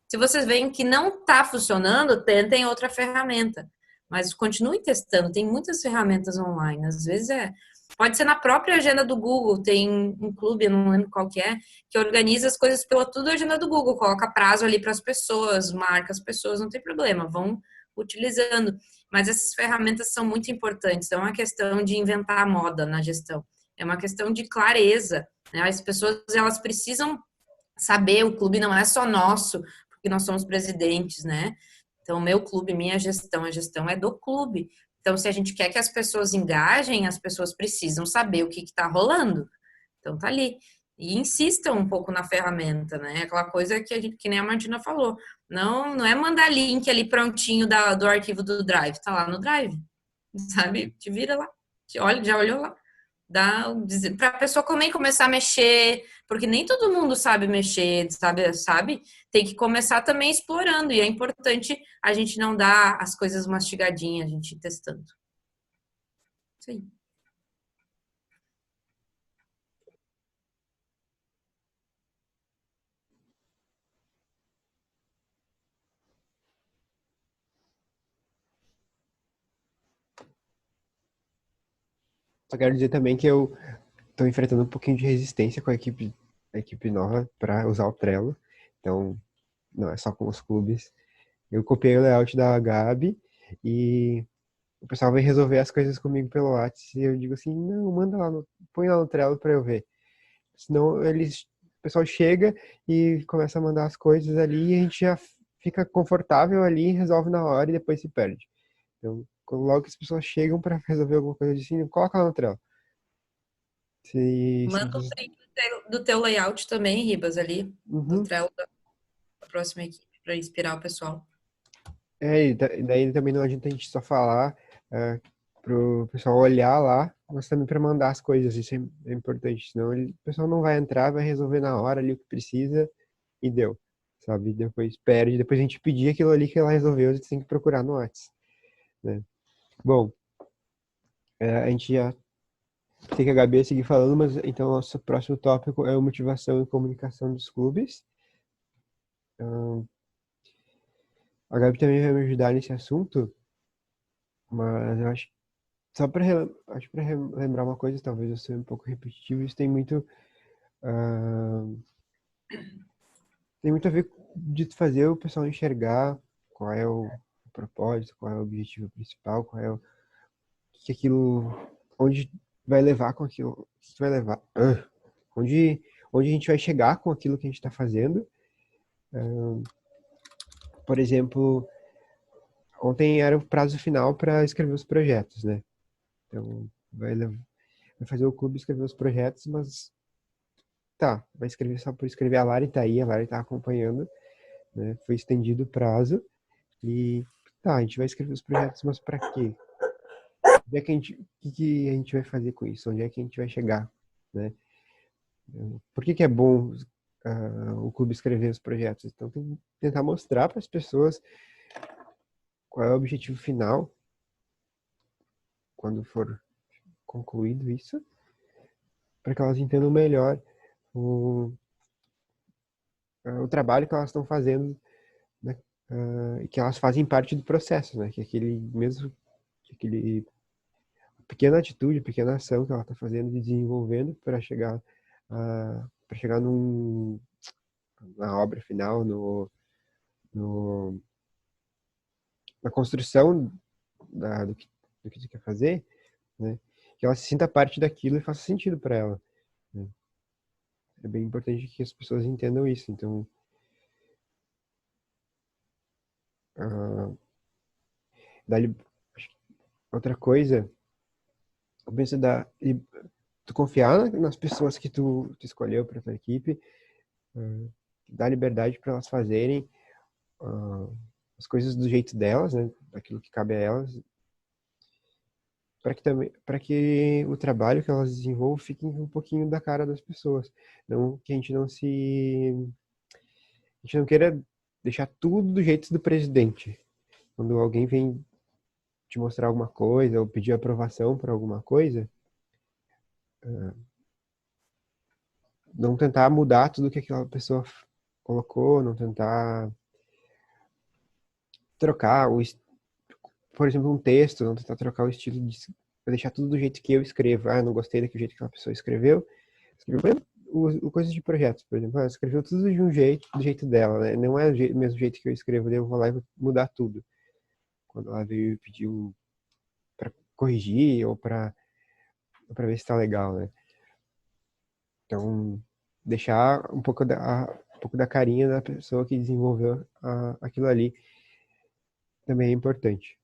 Se vocês veem que não está funcionando, tentem outra ferramenta. Mas continuem testando, tem muitas ferramentas online. Às vezes pode ser na própria agenda do Google, tem um clube, eu não lembro qual que organiza as coisas pela tudo agenda do Google, coloca prazo ali para as pessoas, marca as pessoas, não tem problema, vão utilizando. Mas essas ferramentas são muito importantes, não é uma questão de inventar moda na gestão, é uma questão de clareza, né? As pessoas, elas precisam saber, o clube não é só nosso, porque nós somos presidentes, né? Então, meu clube, minha gestão, a gestão é do clube. Então, se a gente quer que as pessoas engajem, as pessoas precisam saber o que está rolando. Então, tá ali. E insistam um pouco na ferramenta, né? Aquela coisa que nem a Martina falou. Não é mandar link ali prontinho do arquivo do Drive. Tá lá no Drive, sabe? Te vira lá. Já olhou lá para a pessoa começar a mexer, porque nem todo mundo sabe mexer, sabe? Tem que começar também explorando, e é importante a gente não dar as coisas mastigadinhas, a gente ir testando. Isso aí. Só quero dizer também que eu estou enfrentando um pouquinho de resistência com a equipe nova para usar o Trello. Então, não é só com os clubes. Eu copiei o layout da Gabi e o pessoal vem resolver as coisas comigo pelo WhatsApp. E eu digo assim, não, manda lá, põe lá no Trello para eu ver. Senão o pessoal chega e começa a mandar as coisas ali e a gente já fica confortável ali, resolve na hora e depois se perde. Então, logo que as pessoas chegam para resolver alguma coisa assim, coloca lá no Trello. Manda o print do teu layout também, Ribas, ali, do Uhum. Trello da próxima equipe, para inspirar o pessoal. E daí também não adianta a gente só falar pro pessoal olhar lá, mas também para mandar as coisas, isso é importante, senão o pessoal não vai entrar, vai resolver na hora ali o que precisa e deu, sabe? Depois perde, depois a gente pedir aquilo ali que ela resolveu, a gente tem que procurar no WhatsApp, né? Bom, a gente já tem que a Gabi seguir falando, mas então nosso próximo tópico é a motivação e comunicação dos clubes. A Gabi também vai me ajudar nesse assunto, mas eu acho só para lembrar uma coisa, talvez eu seja um pouco repetitivo, isso ah, tem muito a ver de fazer o pessoal enxergar qual é o propósito, qual é o objetivo principal, qual é o que aquilo, onde vai levar com aquilo, o que vai levar, onde a gente vai chegar com aquilo que a gente está fazendo. Por exemplo, ontem era o prazo final para escrever os projetos, né? Então, vai fazer o clube escrever os projetos, mas tá, vai escrever só por escrever. A Lari tá aí, a Lari tá acompanhando, né? Foi estendido o prazo e tá, a gente vai escrever os projetos, mas para quê? Onde é que o que a gente vai fazer com isso? Onde é que a gente vai chegar, né? Por que é bom o clube escrever os projetos? Então, tem que tentar mostrar para as pessoas qual é o objetivo final quando for concluído isso, para que elas entendam melhor o trabalho que elas estão fazendo, né? E que elas fazem parte do processo, né? Que aquele pequena atitude, pequena ação que ela está fazendo e desenvolvendo para chegar na obra final, na construção do que você quer fazer, né? Que ela se sinta parte daquilo e faça sentido para ela, né? É bem importante que as pessoas entendam isso. Então, outra coisa, eu penso tu confiar nas pessoas que tu escolheu para tua equipe, dar liberdade para elas fazerem as coisas do jeito delas, né, daquilo que cabe a elas, para que o trabalho que elas desenvolvam fique um pouquinho da cara das pessoas, não que a gente não queira deixar tudo do jeito do presidente. Quando alguém vem te mostrar alguma coisa ou pedir aprovação para alguma coisa, não tentar mudar tudo que aquela pessoa colocou, não tentar trocar por exemplo, um texto, não tentar trocar o estilo deixar tudo do jeito que eu escrevo. Não gostei daquele jeito que aquela pessoa escreveu. Coisas de projetos, por exemplo, ela escreveu tudo de um jeito, do jeito dela, né? Não é o mesmo jeito que eu escrevo, daí eu vou lá e vou mudar tudo. Quando ela veio pedir para corrigir ou para ver se tá legal, né? Então, deixar um pouco da carinha da pessoa que desenvolveu aquilo ali também é importante.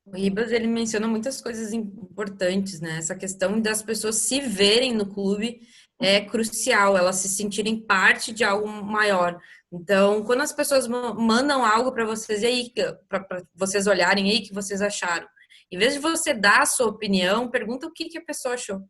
O Ribas, ele menciona muitas coisas importantes, né? Essa questão das pessoas se verem no clube é crucial, elas se sentirem parte de algo maior. Então, quando as pessoas mandam algo para vocês, e aí, para vocês olharem aí, o que vocês acharam? Em vez de você dar a sua opinião, pergunta o que a pessoa achou,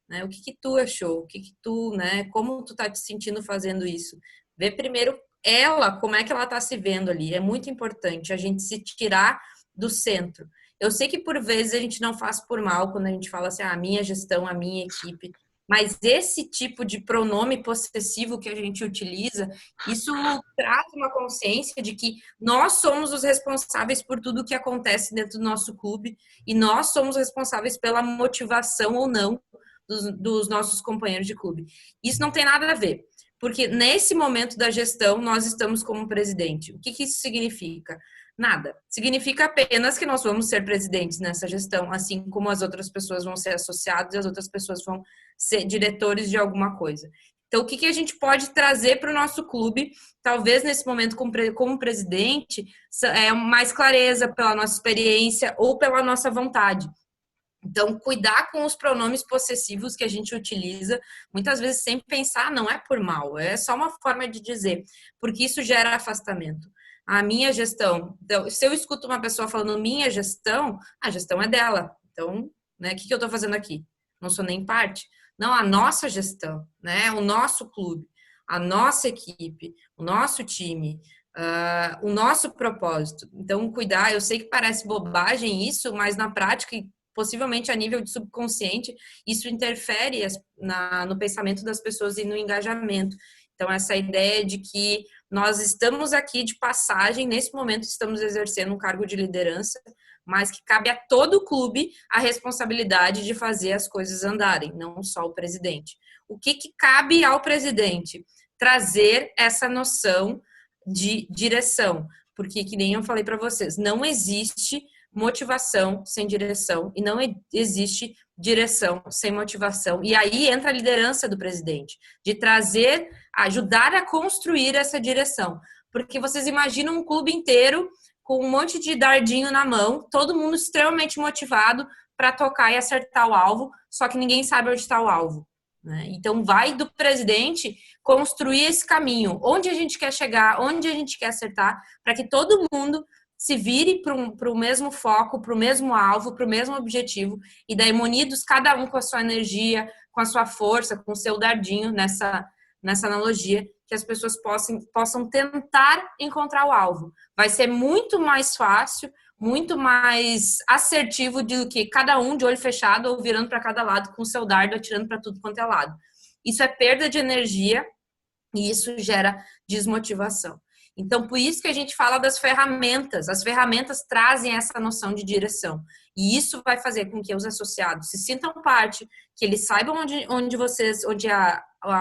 né? O que tu achou? O que tu, né? Como tu tá te sentindo fazendo isso? Vê primeiro ela, como é que ela tá se vendo ali. É muito importante a gente se tirar do centro. Eu sei que por vezes a gente não faz por mal quando a gente fala assim, a minha gestão, a minha equipe, Mas esse tipo de pronome possessivo que a gente utiliza, isso traz uma consciência de que nós somos os responsáveis por tudo que acontece dentro do nosso clube e nós somos responsáveis pela motivação ou não dos nossos companheiros de clube. Isso não tem nada a ver, porque nesse momento da gestão nós estamos como presidente. O que isso significa? Nada. Significa apenas que nós vamos ser presidentes nessa gestão, assim como as outras pessoas vão ser associados e as outras pessoas vão ser diretores de alguma coisa. Então, o que a gente pode trazer para o nosso clube, talvez nesse momento como presidente, é mais clareza pela nossa experiência ou pela nossa vontade. Então, cuidar com os pronomes possessivos que a gente utiliza, muitas vezes sem pensar, não é por mal, é só uma forma de dizer, porque isso gera afastamento. A minha gestão, então, se eu escuto uma pessoa falando minha gestão, a gestão é dela. Então, né, o que eu estou fazendo aqui? Não sou nem parte. Não, a nossa gestão, né, o nosso clube, a nossa equipe, o nosso time, o nosso propósito. Então, cuidar, eu sei que parece bobagem isso, mas na prática, possivelmente a nível de subconsciente, isso interfere no pensamento das pessoas e no engajamento. Então, essa ideia de que nós estamos aqui de passagem, nesse momento estamos exercendo um cargo de liderança, mas que cabe a todo o clube a responsabilidade de fazer as coisas andarem, não só o presidente. O que cabe ao presidente? Trazer essa noção de direção, porque, que nem eu falei para vocês, não existe motivação sem direção e não existe direção sem motivação. E aí entra a liderança do presidente, de trazer, ajudar a construir essa direção. Porque vocês imaginam um clube inteiro com um monte de dardinho na mão, todo mundo extremamente motivado para tocar e acertar o alvo, só que ninguém sabe onde está o alvo, né? Então vai do presidente construir esse caminho, onde a gente quer chegar, onde a gente quer acertar, para que todo mundo se vire para o mesmo foco, para o mesmo alvo, para o mesmo objetivo, e daí munidos, cada um com a sua energia, com a sua força, com o seu dardinho nessa analogia, que as pessoas possam tentar encontrar o alvo. Vai ser muito mais fácil, muito mais assertivo do que cada um de olho fechado ou virando para cada lado com o seu dardo atirando para tudo quanto é lado. Isso é perda de energia e isso gera desmotivação. Então, por isso que a gente fala das ferramentas. As ferramentas trazem essa noção de direção. E isso vai fazer com que os associados se sintam parte, que eles saibam onde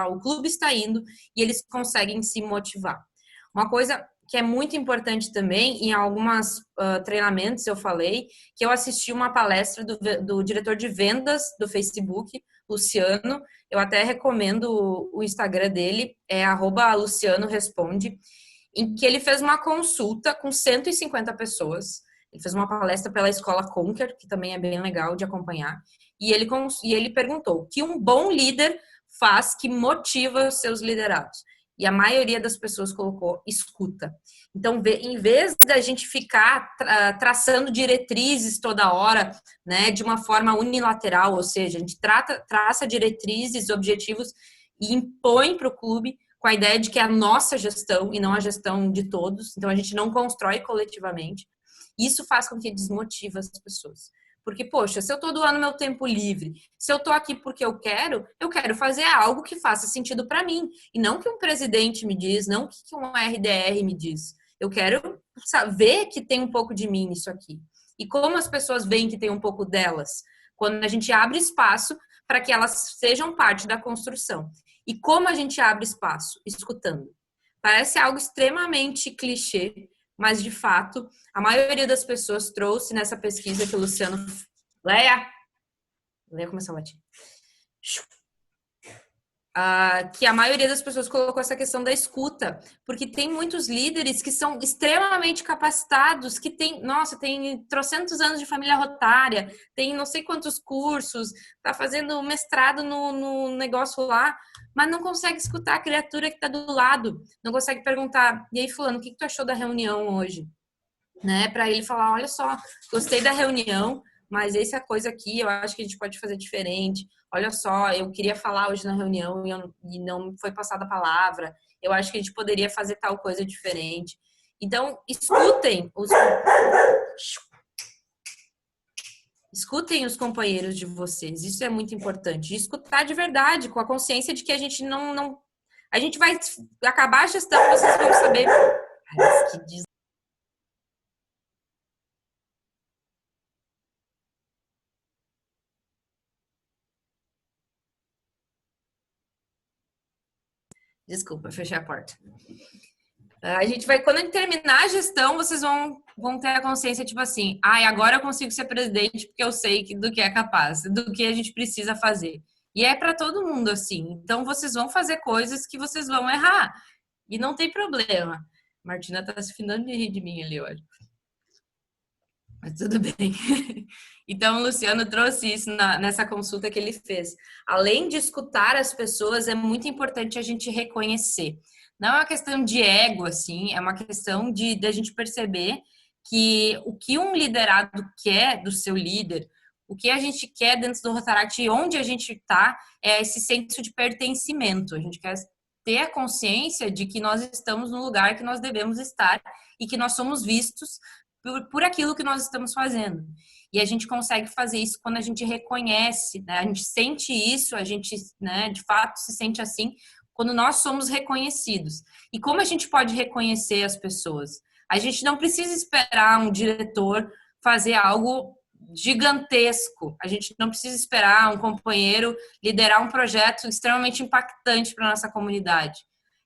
o clube está indo e eles conseguem se motivar. Uma coisa que é muito importante também, em alguns treinamentos eu falei, que eu assisti uma palestra do diretor de vendas do Facebook, Luciano. Eu até recomendo o Instagram dele, é @LucianoResponde, em que ele fez uma consulta com 150 pessoas. Ele fez uma palestra pela Escola Conquer, que também é bem legal de acompanhar. E ele perguntou: o que um bom líder faz que motiva os seus liderados? E a maioria das pessoas colocou escuta. Então, em vez da gente ficar traçando diretrizes toda hora, né, de uma forma unilateral, ou seja, a gente traça diretrizes, objetivos e impõe para o clube, com a ideia de que é a nossa gestão e não a gestão de todos. Então, a gente não constrói coletivamente. Isso faz com que desmotive as pessoas. Porque, poxa, se eu estou doando meu tempo livre, se eu estou aqui porque eu quero fazer algo que faça sentido para mim. E não que um presidente me diz, não que um RDR me diz. Eu quero ver que tem um pouco de mim nisso aqui. E como as pessoas veem que tem um pouco delas? Quando a gente abre espaço para que elas sejam parte da construção. E como a gente abre espaço? Escutando. Parece algo extremamente clichê, mas de fato, a maioria das pessoas trouxe nessa pesquisa que o Luciano... Leia começou a latir. Que a maioria das pessoas colocou essa questão da escuta, porque tem muitos líderes que são extremamente capacitados, que tem trocentos anos de família rotária, tem não sei quantos cursos, tá fazendo mestrado no negócio lá, mas não consegue escutar a criatura que está do lado, não consegue perguntar: e aí, fulano, o que tu achou da reunião hoje? Né? Para ele falar: olha só, gostei da reunião, mas essa coisa aqui eu acho que a gente pode fazer diferente. Olha só, eu queria falar hoje na reunião e não foi passada a palavra. Eu acho que a gente poderia fazer tal coisa diferente. Escutem os companheiros de vocês, isso é muito importante. Escutar de verdade, com a consciência de que a gente não a gente vai acabar a gestão, vocês vão saber. Ai, que Desculpa, fechei a porta. A gente vai, quando terminar a gestão, vocês vão ter a consciência, tipo assim, agora eu consigo ser presidente porque eu sei do que é capaz, do que a gente precisa fazer. E é para todo mundo assim. Então, vocês vão fazer coisas que vocês vão errar. E não tem problema. Martina tá se finando de rir de mim ali, olha. Mas tudo bem. Então, o Luciano trouxe isso nessa consulta que ele fez. Além de escutar as pessoas, é muito importante a gente reconhecer. Não é uma questão de ego, assim, é uma questão de a gente perceber que o que um liderado quer do seu líder, o que a gente quer dentro do Rotaract e onde a gente está, é esse senso de pertencimento. A gente quer ter a consciência de que nós estamos no lugar que nós devemos estar e que nós somos vistos por aquilo que nós estamos fazendo. E a gente consegue fazer isso quando a gente reconhece, né? A gente sente isso, a gente, né, de fato se sente assim quando nós somos reconhecidos. E como a gente pode reconhecer as pessoas? A gente não precisa esperar um diretor fazer algo gigantesco. A gente não precisa esperar um companheiro liderar um projeto extremamente impactante para a nossa comunidade.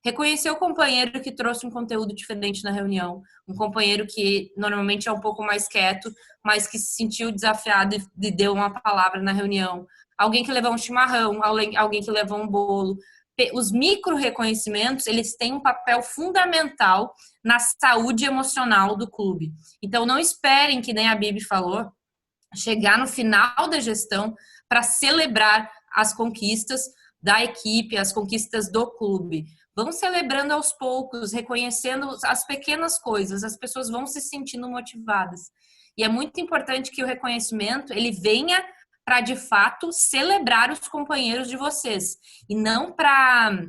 Reconhecer o companheiro que trouxe um conteúdo diferente na reunião, um companheiro que normalmente é um pouco mais quieto, mas que se sentiu desafiado e deu uma palavra na reunião. Alguém que levou um chimarrão, alguém que levou um bolo. Os micro-reconhecimentos, eles têm um papel fundamental na saúde emocional do clube. Então, não esperem, que nem a Bibi falou, chegar no final da gestão para celebrar as conquistas da equipe, as conquistas do clube. Vão celebrando aos poucos, reconhecendo as pequenas coisas, as pessoas vão se sentindo motivadas. E é muito importante que o reconhecimento, ele venha para, de fato, celebrar os companheiros de vocês. E não para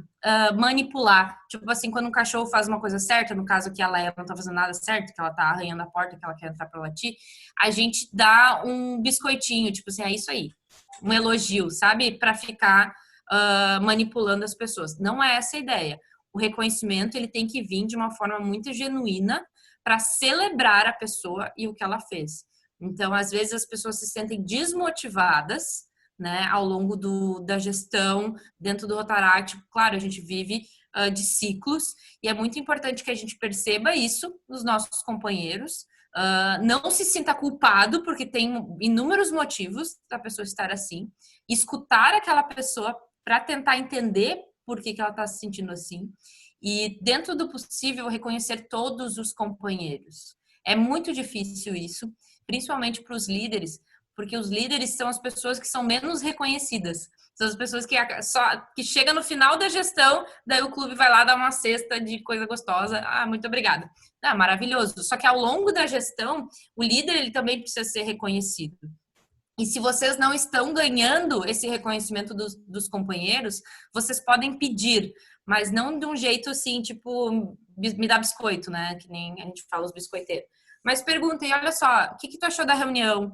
manipular. Tipo assim, quando um cachorro faz uma coisa certa, no caso que a Leia não tá fazendo nada certo, que ela tá arranhando a porta, que ela quer entrar para latir, a gente dá um biscoitinho, tipo assim, é isso aí. Um elogio, sabe? Para ficar manipulando as pessoas. Não é essa a ideia. O reconhecimento, ele tem que vir de uma forma muito genuína para celebrar a pessoa e o que ela fez. Então, às vezes, as pessoas se sentem desmotivadas, né, ao longo da gestão dentro do Rotaract. Claro, a gente vive de ciclos e é muito importante que a gente perceba isso nos nossos companheiros. Não se sinta culpado, porque tem inúmeros motivos da pessoa estar assim. Escutar aquela pessoa para tentar entender por que ela está se sentindo assim. E, dentro do possível, reconhecer todos os companheiros. É muito difícil isso, principalmente para os líderes, porque os líderes são as pessoas que são menos reconhecidas. São as pessoas que chegam no final da gestão, daí o clube vai lá dar uma cesta de coisa gostosa. Muito obrigada. Maravilhoso. Só que ao longo da gestão, o líder, ele também precisa ser reconhecido. E se vocês não estão ganhando esse reconhecimento dos companheiros, vocês podem pedir, mas não de um jeito assim, tipo, me dá biscoito, né? Que nem a gente fala os biscoiteiros. Mas perguntem, olha só, o que tu achou da reunião?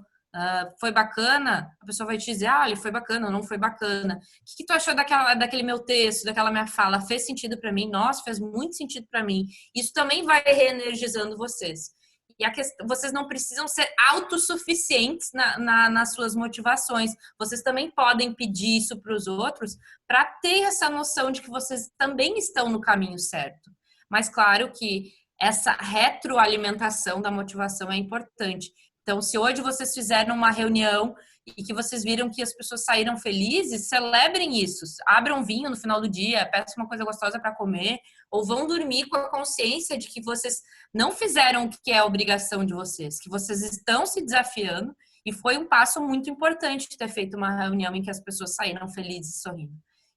Foi bacana? A pessoa vai te dizer, olha, foi bacana ou não foi bacana. O que tu achou daquele meu texto, daquela minha fala? Fez sentido para mim? Nossa, fez muito sentido para mim. Isso também vai reenergizando vocês. E vocês não precisam ser autossuficientes nas suas motivações. Vocês também podem pedir isso para os outros para ter essa noção de que vocês também estão no caminho certo. Mas claro que essa retroalimentação da motivação é importante. Então, se hoje vocês fizeram uma reunião e que vocês viram que as pessoas saíram felizes, celebrem isso. Abram vinho no final do dia, peçam uma coisa gostosa para comer, ou vão dormir com a consciência de que vocês não fizeram o que é a obrigação de vocês, que vocês estão se desafiando, e foi um passo muito importante ter feito uma reunião em que as pessoas saíram felizes e sorrindo.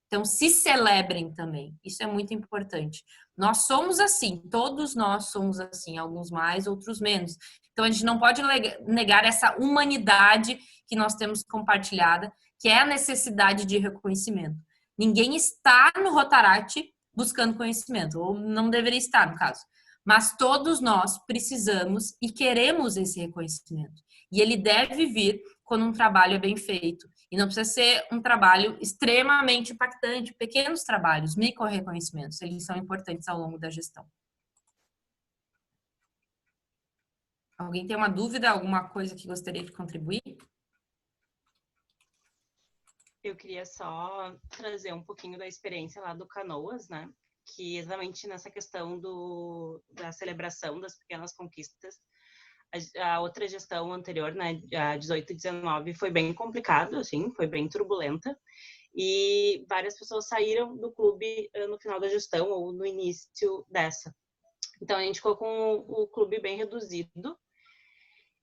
Então, se celebrem também. Isso é muito importante. Nós somos assim, todos nós somos assim, alguns mais, outros menos. Então, a gente não pode negar essa humanidade que nós temos compartilhada, que é a necessidade de reconhecimento. Ninguém está no Rotaract buscando conhecimento, ou não deveria estar, no caso. Mas todos nós precisamos e queremos esse reconhecimento. E ele deve vir quando um trabalho é bem feito. E não precisa ser um trabalho extremamente impactante. Pequenos trabalhos, micro-reconhecimentos, eles são importantes ao longo da gestão. Alguém tem uma dúvida, alguma coisa que gostaria de contribuir? Eu queria só trazer um pouquinho da experiência lá do Canoas, né? Que exatamente nessa questão da celebração das pequenas conquistas, a outra gestão anterior, né, a 18 e 19, foi bem complicado, assim, foi bem turbulenta, e várias pessoas saíram do clube no final da gestão ou no início dessa. Então, a gente ficou com o clube bem reduzido,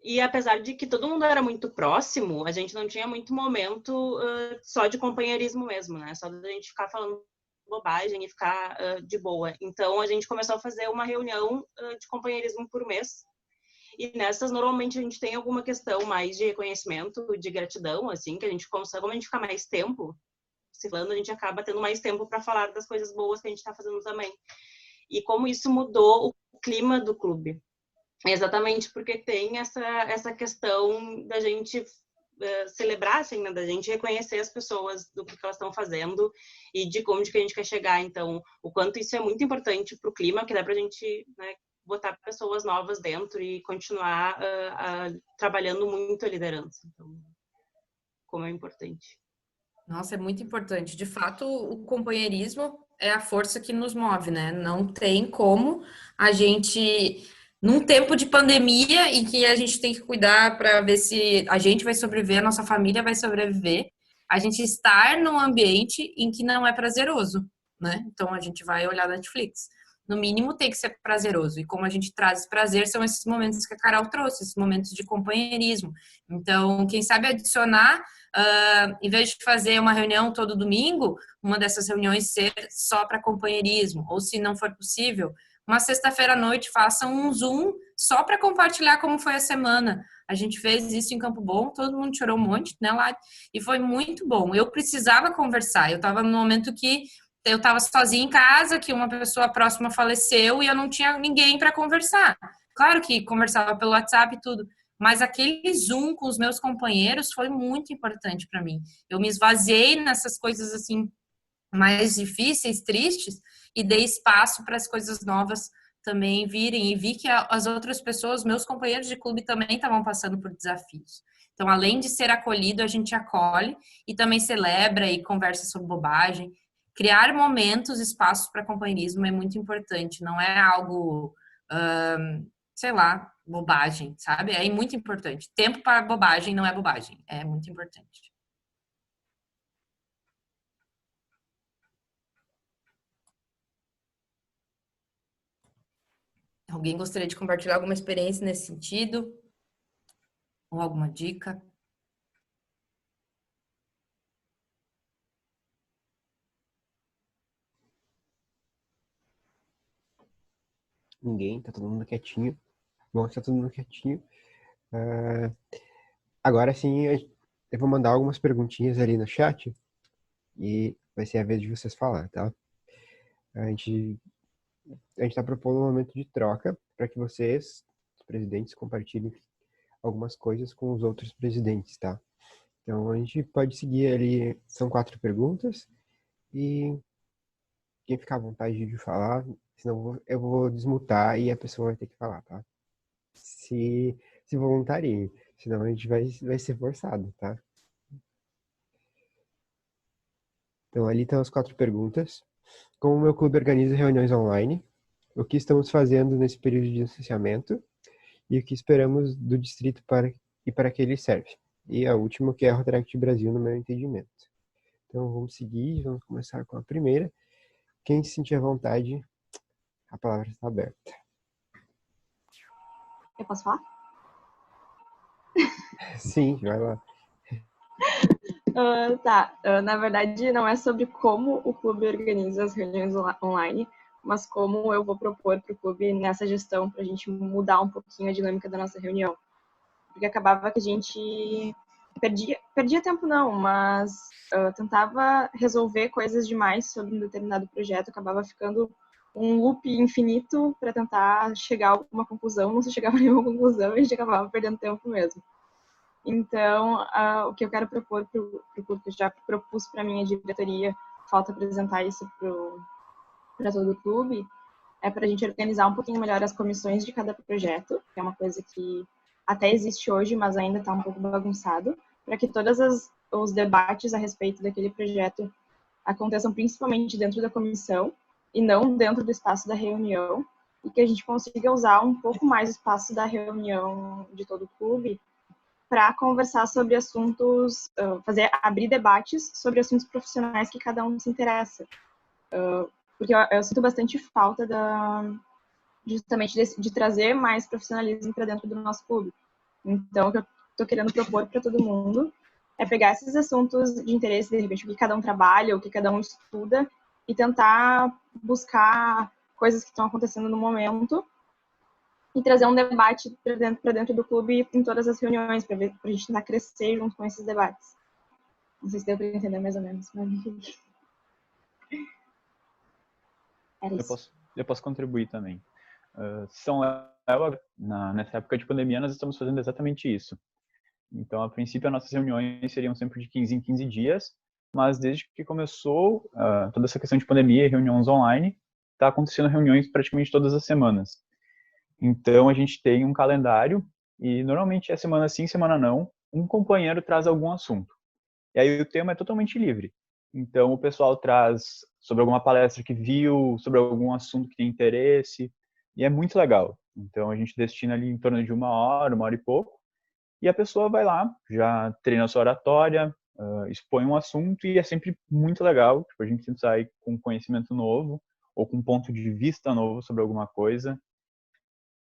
e apesar de que todo mundo era muito próximo, a gente não tinha muito momento só de companheirismo mesmo, né? Só da gente ficar falando bobagem e ficar de boa. Então, a gente começou a fazer uma reunião de companheirismo por mês. E nessas, normalmente, a gente tem alguma questão mais de reconhecimento, de gratidão, assim, que a gente consegue, como a gente fica mais tempo se falando, a gente acaba tendo mais tempo para falar das coisas boas que a gente está fazendo também. E como isso mudou o clima do clube. Exatamente porque tem essa questão da gente celebrar, assim, né? Da gente reconhecer as pessoas do que elas estão fazendo e de como que a gente quer chegar. Então, o quanto isso é muito importante para o clima, que dá para a gente, né, botar pessoas novas dentro e continuar trabalhando muito a liderança. Então, como é importante. Nossa, é muito importante. De fato, o companheirismo é a força que nos move, né? Não tem como a gente, num tempo de pandemia em que a gente tem que cuidar para ver se a gente vai sobreviver, a nossa família vai sobreviver, a gente estar num ambiente em que não é prazeroso, né? Então a gente vai olhar Netflix. No mínimo tem que ser prazeroso. E como a gente traz prazer, são esses momentos que a Carol trouxe, esses momentos de companheirismo. Então, quem sabe adicionar, em vez de fazer uma reunião todo domingo, uma dessas reuniões ser só para companheirismo. Ou, se não for possível, uma sexta-feira à noite, façam um Zoom só para compartilhar como foi a semana. A gente fez isso em Campo Bom, todo mundo chorou um monte, né, lá? E foi muito bom. Eu precisava conversar. Eu estava no momento que eu estava sozinha em casa, que uma pessoa próxima faleceu e eu não tinha ninguém para conversar. Claro que conversava pelo WhatsApp e tudo, mas aquele Zoom com os meus companheiros foi muito importante para mim. Eu me esvaziei nessas coisas assim mais difíceis, tristes, e dei espaço para as coisas novas também virem, e vi que as outras pessoas, meus companheiros de clube, também estavam passando por desafios. Então, além de ser acolhido, a gente acolhe e também celebra e conversa sobre bobagem. Criar momentos, espaços para companheirismo é muito importante, não é algo, sei lá, bobagem, sabe? É muito importante. Tempo para bobagem não é bobagem, é muito importante. Alguém gostaria de compartilhar alguma experiência nesse sentido? Ou alguma dica? Ninguém, tá todo mundo quietinho. Bom, tá todo mundo quietinho. Agora sim, eu vou mandar algumas perguntinhas ali no chat e vai ser a vez de vocês falar, tá? A gente está propondo um momento de troca para que vocês, os presidentes, compartilhem algumas coisas com os outros presidentes, tá? Então, a gente pode seguir ali, são 4 perguntas, e quem ficar à vontade de falar, senão eu vou desmutar e a pessoa vai ter que falar, tá? Se voluntarie, senão a gente vai ser forçado, tá? Então, ali estão as 4 perguntas. Como o meu clube organiza reuniões online? O que estamos fazendo nesse período de distanciamento? E o que esperamos do distrito para que ele serve? E a última, que é a Rotaract Brasil, no meu entendimento. Então, vamos seguir, vamos começar com a primeira. Quem se sentir à vontade, a palavra está aberta. Eu posso falar? Sim, vai lá. Na verdade, não é sobre como o clube organiza as reuniões online, mas como eu vou propor para o clube nessa gestão para a gente mudar um pouquinho a dinâmica da nossa reunião. Porque acabava que a gente perdia tempo não, mas tentava resolver coisas demais sobre um determinado projeto, acabava ficando um loop infinito para tentar chegar a alguma conclusão, não se chegava a nenhuma conclusão e a gente acabava perdendo tempo mesmo. Então, o que eu quero propor para o clube, que eu já propus para a minha diretoria, falta apresentar isso para todo o clube, é para a gente organizar um pouquinho melhor as comissões de cada projeto, que é uma coisa que até existe hoje, mas ainda está um pouco bagunçado, para que todos os debates a respeito daquele projeto aconteçam principalmente dentro da comissão e não dentro do espaço da reunião, e que a gente consiga usar um pouco mais o espaço da reunião de todo o clube para conversar sobre assuntos, abrir debates sobre assuntos profissionais que cada um se interessa. Porque eu sinto bastante falta justamente de trazer mais profissionalismo para dentro do nosso clube. Então, o que eu estou querendo propor para todo mundo é pegar esses assuntos de interesse, de repente, o que cada um trabalha, o que cada um estuda, e tentar buscar coisas que estão acontecendo no momento e trazer um debate para dentro do clube em todas as reuniões, para a gente tentar crescer junto com esses debates. Não sei se deu para entender mais ou menos, mas enfim. Era isso. Eu posso contribuir também. Nessa época de pandemia, nós estamos fazendo exatamente isso. Então, a princípio, as nossas reuniões seriam sempre de 15 em 15 dias, mas desde que começou toda essa questão de pandemia e reuniões online, está acontecendo reuniões praticamente todas as semanas. Então, a gente tem um calendário e, normalmente, é semana sim, semana não, um companheiro traz algum assunto. E aí o tema é totalmente livre. Então, o pessoal traz sobre alguma palestra que viu, sobre algum assunto que tem interesse, e é muito legal. Então, a gente destina ali em torno de uma hora e pouco, e a pessoa vai lá, já treina a sua oratória, expõe um assunto, e é sempre muito legal. Tipo, a gente sempre sai com conhecimento novo, ou com um ponto de vista novo sobre alguma coisa.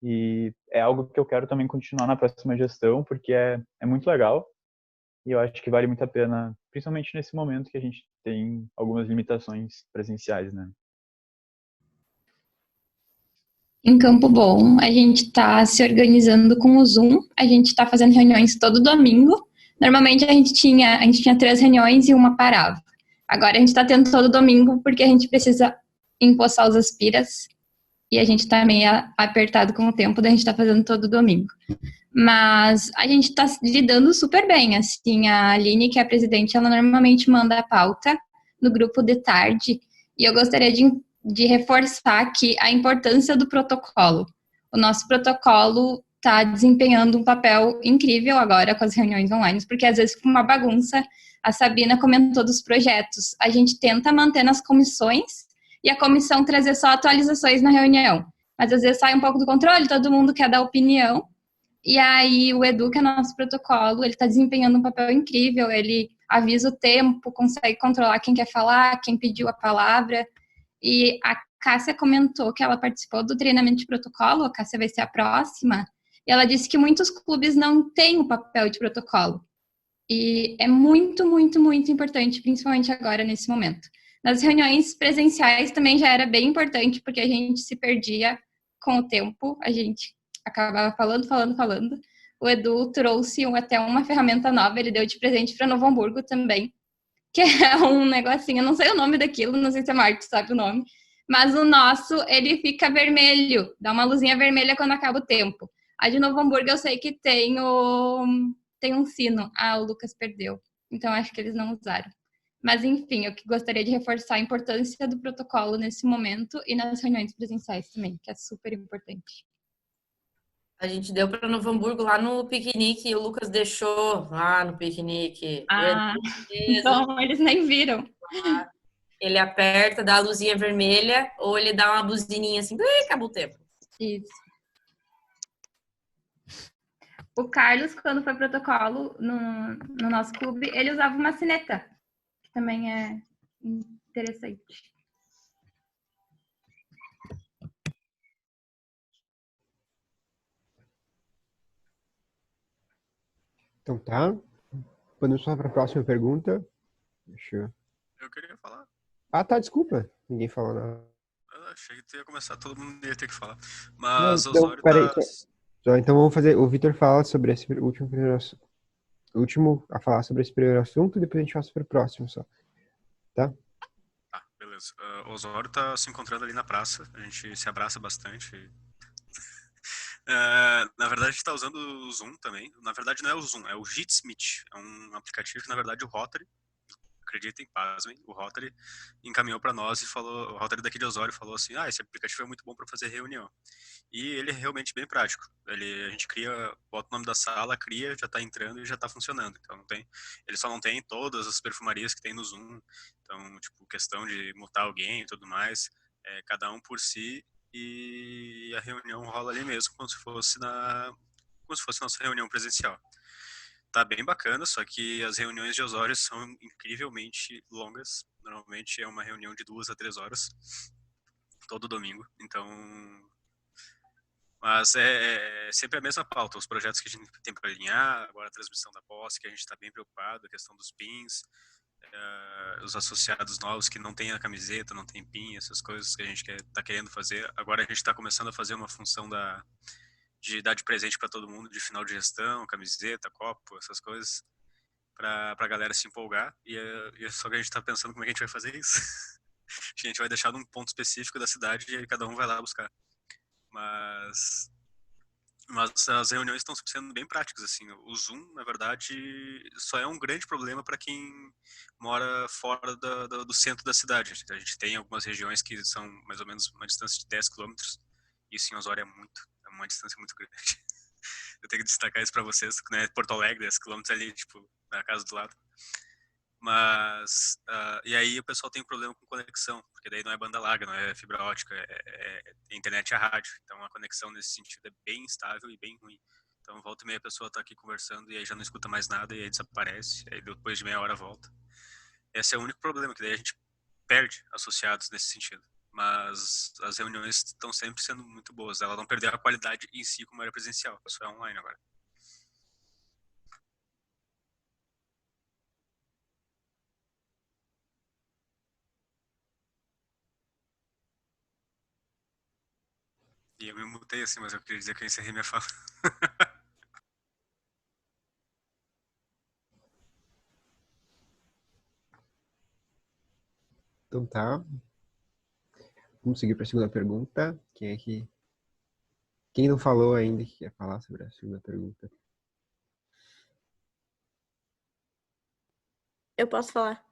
E é algo que eu quero também continuar na próxima gestão, porque é muito legal. E eu acho que vale muito a pena, principalmente nesse momento que a gente tem algumas limitações presenciais, né? Em Campo Bom, a gente está se organizando com o Zoom, a gente está fazendo reuniões todo domingo. Normalmente a gente tinha 3 reuniões e uma parava. Agora a gente está tendo todo domingo porque a gente precisa empoçar os aspiras e a gente está meio apertado com o tempo, daí a gente está fazendo todo domingo. Mas a gente está lidando super bem, assim, a Aline, que é a presidente, ela normalmente manda a pauta no grupo de tarde, e eu gostaria de reforçar aqui a importância do protocolo. O nosso protocolo está desempenhando um papel incrível agora com as reuniões online, porque às vezes fica uma bagunça. A Sabina comentou dos projetos. A gente tenta manter nas comissões e a comissão trazer só atualizações na reunião. Mas às vezes sai um pouco do controle, todo mundo quer dar opinião. E aí o Edu, que é nosso protocolo, ele está desempenhando um papel incrível, ele avisa o tempo, consegue controlar quem quer falar, quem pediu a palavra. E a Cássia comentou que ela participou do treinamento de protocolo, a Cássia vai ser a próxima, e ela disse que muitos clubes não têm o papel de protocolo. E é muito, muito, muito importante, principalmente agora, nesse momento. Nas reuniões presenciais também já era bem importante, porque a gente se perdia com o tempo, a gente acabava falando. O Edu trouxe até uma ferramenta nova, ele deu de presente para Novo Hamburgo também, que é um negocinho, eu não sei o nome daquilo, não sei se a Marta sabe o nome, mas o nosso, ele fica vermelho, dá uma luzinha vermelha quando acaba o tempo. A de Novo Hamburgo eu sei que tem um sino. O Lucas perdeu, então acho que eles não usaram. Mas enfim, eu gostaria de reforçar a importância do protocolo nesse momento e nas reuniões presenciais também, que é super importante. A gente deu para Novo Hamburgo lá no piquenique e o Lucas deixou lá no piquenique. Então eles nem viram. Ele aperta, dá a luzinha vermelha ou ele dá uma buzininha assim, acabou o tempo. Isso. O Carlos, quando foi protocolo no nosso clube, ele usava uma sineta, que também é interessante. Então tá. Podemos passar para a próxima pergunta. Eu queria falar. Tá, desculpa. Ninguém falou nada. Eu achei que tu ia começar, todo mundo ia ter que falar. Mas o Então, Osório peraí. tá... Então vamos fazer. O Vitor fala sobre esse último a falar sobre esse primeiro assunto e depois a gente passa para o próximo só. Tá? Tá, beleza. O Osório tá se encontrando ali na praça. A gente se abraça bastante. Na verdade, a gente está usando o Zoom também. Na verdade, não é o Zoom, é o Jitsi Meet. É um aplicativo que, na verdade, o Rotary, acreditem, pasmem, o Rotary encaminhou para nós e falou, o Rotary daqui de Osório falou assim, esse aplicativo é muito bom para fazer reunião. E ele é realmente bem prático. A gente cria, bota o nome da sala, cria, já está entrando e já está funcionando. Então ele só não tem todas as perfumarias que tem no Zoom. Então, tipo, questão de mutar alguém e tudo mais, cada um por si, e a reunião rola ali mesmo, como se fosse nossa reunião presencial. Tá bem bacana, só que as reuniões de Osório são incrivelmente longas. Normalmente é uma reunião de 2 a 3 horas, todo domingo. Então, mas é sempre a mesma pauta, os projetos que a gente tem para alinhar, agora a transmissão da posse, que a gente está bem preocupado, a questão dos pins, os associados novos que não tem a camiseta, não tem pin, essas coisas que a gente está querendo fazer. Agora a gente está começando a fazer uma função de dar de presente para todo mundo de final de gestão, camiseta, copo, essas coisas, para a galera se empolgar. Só que a gente está pensando como é que a gente vai fazer isso. A gente vai deixar num ponto específico da cidade e aí cada um vai lá buscar. Mas as reuniões estão sendo bem práticas, assim. O Zoom, na verdade, só é um grande problema para quem mora fora do centro da cidade. A gente tem algumas regiões que são mais ou menos uma distância de 10 quilômetros. Isso em Osório é uma distância muito grande. Eu tenho que destacar isso para vocês, né? Porto Alegre, 10 quilômetros ali, tipo, na casa do lado. Mas, e aí o pessoal tem um problema com conexão, porque daí não é banda larga, não é fibra ótica, é internet e a rádio. Então a conexão nesse sentido é bem instável e bem ruim. Então volta e meia a pessoa tá aqui conversando e aí já não escuta mais nada e aí desaparece, aí depois de meia hora volta. Esse é o único problema, que daí a gente perde associados nesse sentido. Mas as reuniões estão sempre sendo muito boas. Ela não perdeu a qualidade em si como era presencial, isso é online agora. E eu me mutei assim, mas eu queria dizer que eu encerrei minha fala. Então tá. Vamos seguir para a segunda pergunta. Quem não falou ainda que quer falar sobre a segunda pergunta? Eu posso falar.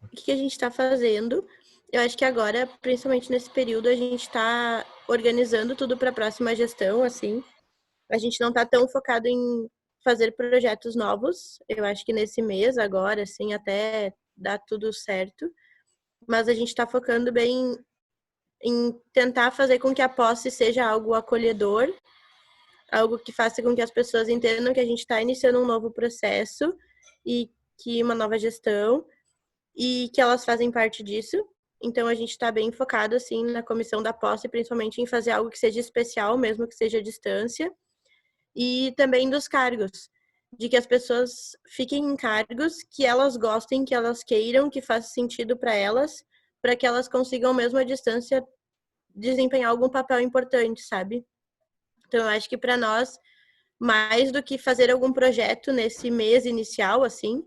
O que a gente está fazendo? Eu acho que agora, principalmente nesse período, a gente está organizando tudo para a próxima gestão, assim. A gente não está tão focado em fazer projetos novos. Eu acho que nesse mês, agora, assim, até dar tudo certo. Mas a gente está focando bem em tentar fazer com que a posse seja algo acolhedor, algo que faça com que as pessoas entendam que a gente está iniciando um novo processo e que uma nova gestão e que elas fazem parte disso. Então a gente está bem focado assim na comissão da posse, principalmente em fazer algo que seja especial, mesmo que seja à distância, e também dos cargos, de que as pessoas fiquem em cargos que elas gostem, que elas queiram, que faça sentido para elas, para que elas consigam mesmo à distância desempenhar algum papel importante, sabe? Então eu acho que para nós, mais do que fazer algum projeto nesse mês inicial, assim,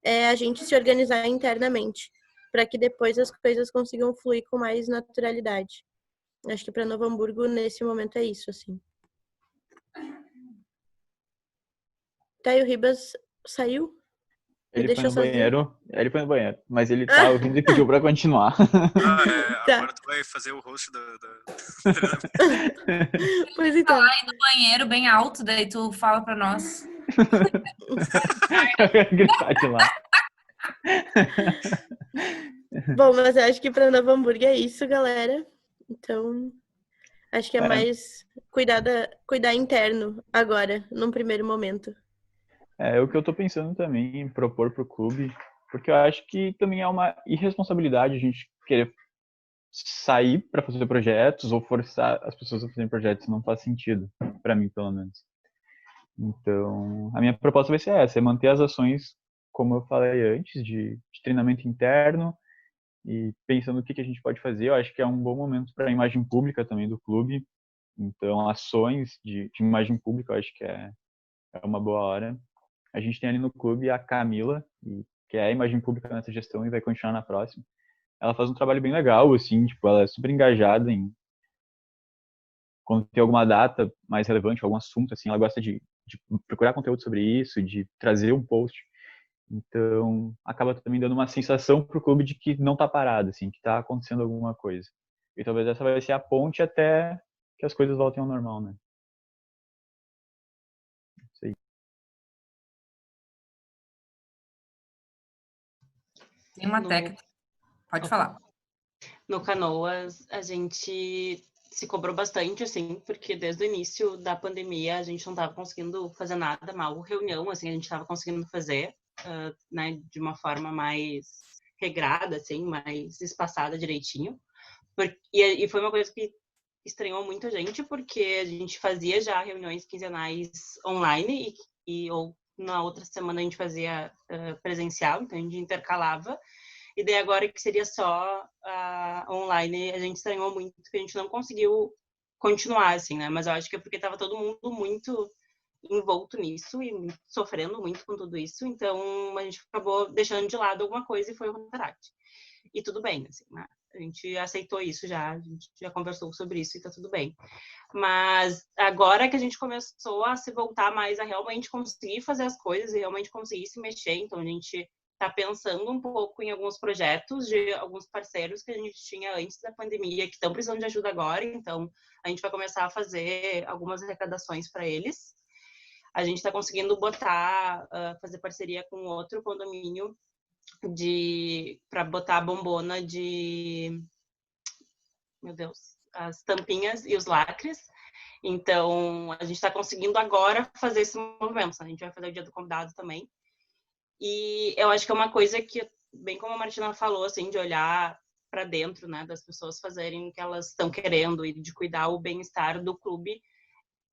é a gente se organizar internamente, para que depois as coisas consigam fluir com mais naturalidade. Acho que para Novo Hamburgo, nesse momento, é isso, assim. Tá, e o Ribas saiu? Ele foi no banheiro, mas ele tá ouvindo e pediu pra continuar. Tá. Agora tu vai fazer o host da... Pois então. Fala aí no banheiro, bem alto, daí tu fala pra nós. Gritar de lá. Bom, mas eu acho que para Novo Hamburgo é isso, galera. Então, acho que é mais cuidar interno agora, num primeiro momento. É o que eu tô pensando também em propor pro clube, porque eu acho que também é uma irresponsabilidade a gente querer sair para fazer projetos ou forçar as pessoas a fazerem projetos, não faz sentido, para mim, pelo menos. Então, a minha proposta vai ser essa, é manter as ações, como eu falei antes, de treinamento interno e pensando o que a gente pode fazer. Eu acho que é um bom momento para a imagem pública também do clube. Então, ações de imagem pública, eu acho que é uma boa hora. A gente tem ali no clube a Camila, que é a imagem pública nessa gestão e vai continuar na próxima. Ela faz um trabalho bem legal, assim, tipo, ela é super engajada em quando tem alguma data mais relevante, algum assunto, assim, ela gosta de procurar conteúdo sobre isso, de trazer um post. Então, acaba também dando uma sensação pro clube de que não tá parado, assim, que tá acontecendo alguma coisa. E talvez essa vai ser a ponte até que as coisas voltem ao normal, né? Isso aí. Tem uma técnica. Pode falar. No Canoas, a gente se cobrou bastante, assim, porque desde o início da pandemia a gente não estava conseguindo fazer nada, mal reunião, assim, a gente estava conseguindo fazer, né, de uma forma mais regrada, assim, mais espaçada direitinho. E foi uma coisa que estranhou muito a gente, porque a gente fazia já reuniões quinzenais online ou na outra semana a gente fazia presencial, então a gente intercalava. E daí agora que seria só online, a gente estranhou muito, porque a gente não conseguiu continuar, assim, né? Mas eu acho que é porque estava todo mundo muito envolto nisso e sofrendo muito com tudo isso, então a gente acabou deixando de lado alguma coisa e foi o Rotaract. E tudo bem, assim, né? A gente aceitou isso já, a gente já conversou sobre isso e tá tudo bem. Mas agora que a gente começou a se voltar mais a realmente conseguir fazer as coisas e realmente conseguir se mexer, então a gente tá pensando um pouco em alguns projetos de alguns parceiros que a gente tinha antes da pandemia, que estão precisando de ajuda agora, então a gente vai começar a fazer algumas arrecadações para eles. A gente está conseguindo fazer parceria com outro condomínio para botar a bombona meu Deus, as tampinhas e os lacres. Então, a gente está conseguindo agora fazer esse movimento. A gente vai fazer o Dia do Convidado também. E eu acho que é uma coisa que, bem como a Martina falou, assim, de olhar para dentro, né, das pessoas fazerem o que elas estão querendo e de cuidar o bem-estar do clube,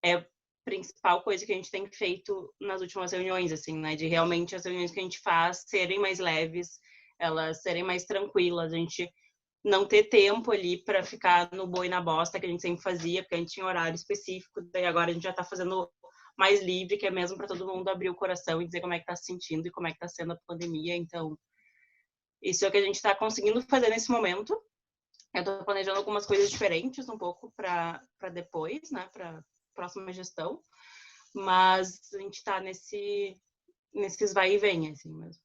é a principal coisa que a gente tem feito nas últimas reuniões, assim, né, de realmente as reuniões que a gente faz serem mais leves, elas serem mais tranquilas, a gente não ter tempo ali para ficar no boi na bosta que a gente sempre fazia, porque a gente tinha horário específico, daí agora a gente já está fazendo mais livre, que é mesmo para todo mundo abrir o coração e dizer como é que está se sentindo e como é que está sendo a pandemia. Então, isso é o que a gente está conseguindo fazer nesse momento. Eu estou planejando algumas coisas diferentes um pouco para depois, né, para próxima gestão, mas a gente está nesses vai e vem, assim mesmo.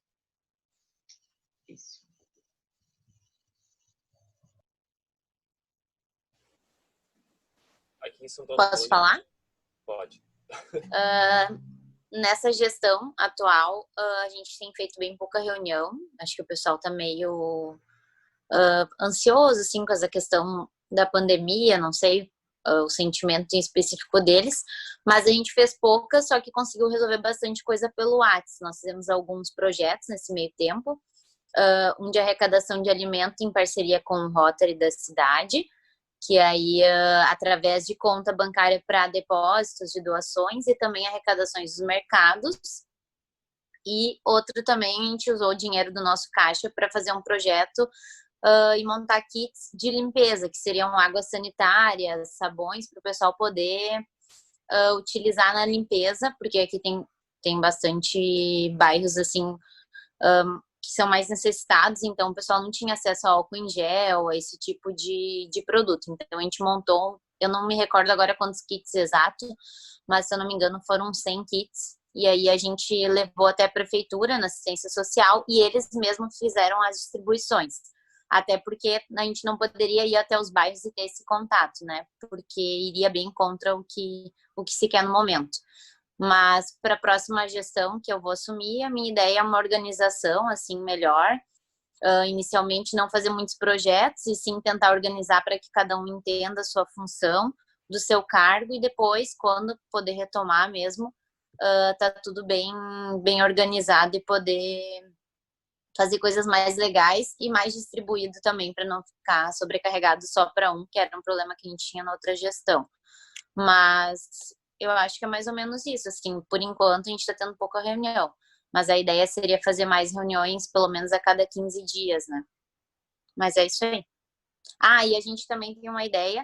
Isso. Aqui em Santo Posso Antônio, falar? pode. Nessa gestão atual, a gente tem feito bem pouca reunião. Acho que o pessoal tá meio ansioso, assim, com essa questão da pandemia, não sei o sentimento em específico deles, mas a gente fez poucas, só que conseguiu resolver bastante coisa pelo WhatsApp. Nós fizemos alguns projetos nesse meio tempo, um de arrecadação de alimento em parceria com o Rotary da cidade, que aí, através de conta bancária para depósitos de doações e também arrecadações dos mercados. E outro também, a gente usou o dinheiro do nosso caixa para fazer um projeto e montar kits de limpeza, que seriam águas sanitárias, sabões, para o pessoal poder utilizar na limpeza, porque aqui tem bastante bairros, assim, que são mais necessitados, então o pessoal não tinha acesso a álcool em gel, a esse tipo de produto. Então a gente montou, eu não me recordo agora quantos kits exatos, mas se eu não me engano foram 100 kits. E aí a gente levou até a prefeitura na assistência social e eles mesmos fizeram as distribuições. Até porque a gente não poderia ir até os bairros e ter esse contato, né? Porque iria bem contra o que se quer no momento. Mas para a próxima gestão que eu vou assumir, a minha ideia é uma organização assim melhor. Inicialmente não fazer muitos projetos e sim tentar organizar para que cada um entenda a sua função do seu cargo e depois, quando poder retomar mesmo, tá tudo bem organizado e poder fazer coisas mais legais e mais distribuído também para não ficar sobrecarregado só para um, que era um problema que a gente tinha na outra gestão. Mas eu acho que é mais ou menos isso, assim, por enquanto a gente está tendo pouca reunião, mas a ideia seria fazer mais reuniões pelo menos a cada 15 dias, né? Mas é isso aí. E a gente também tem uma ideia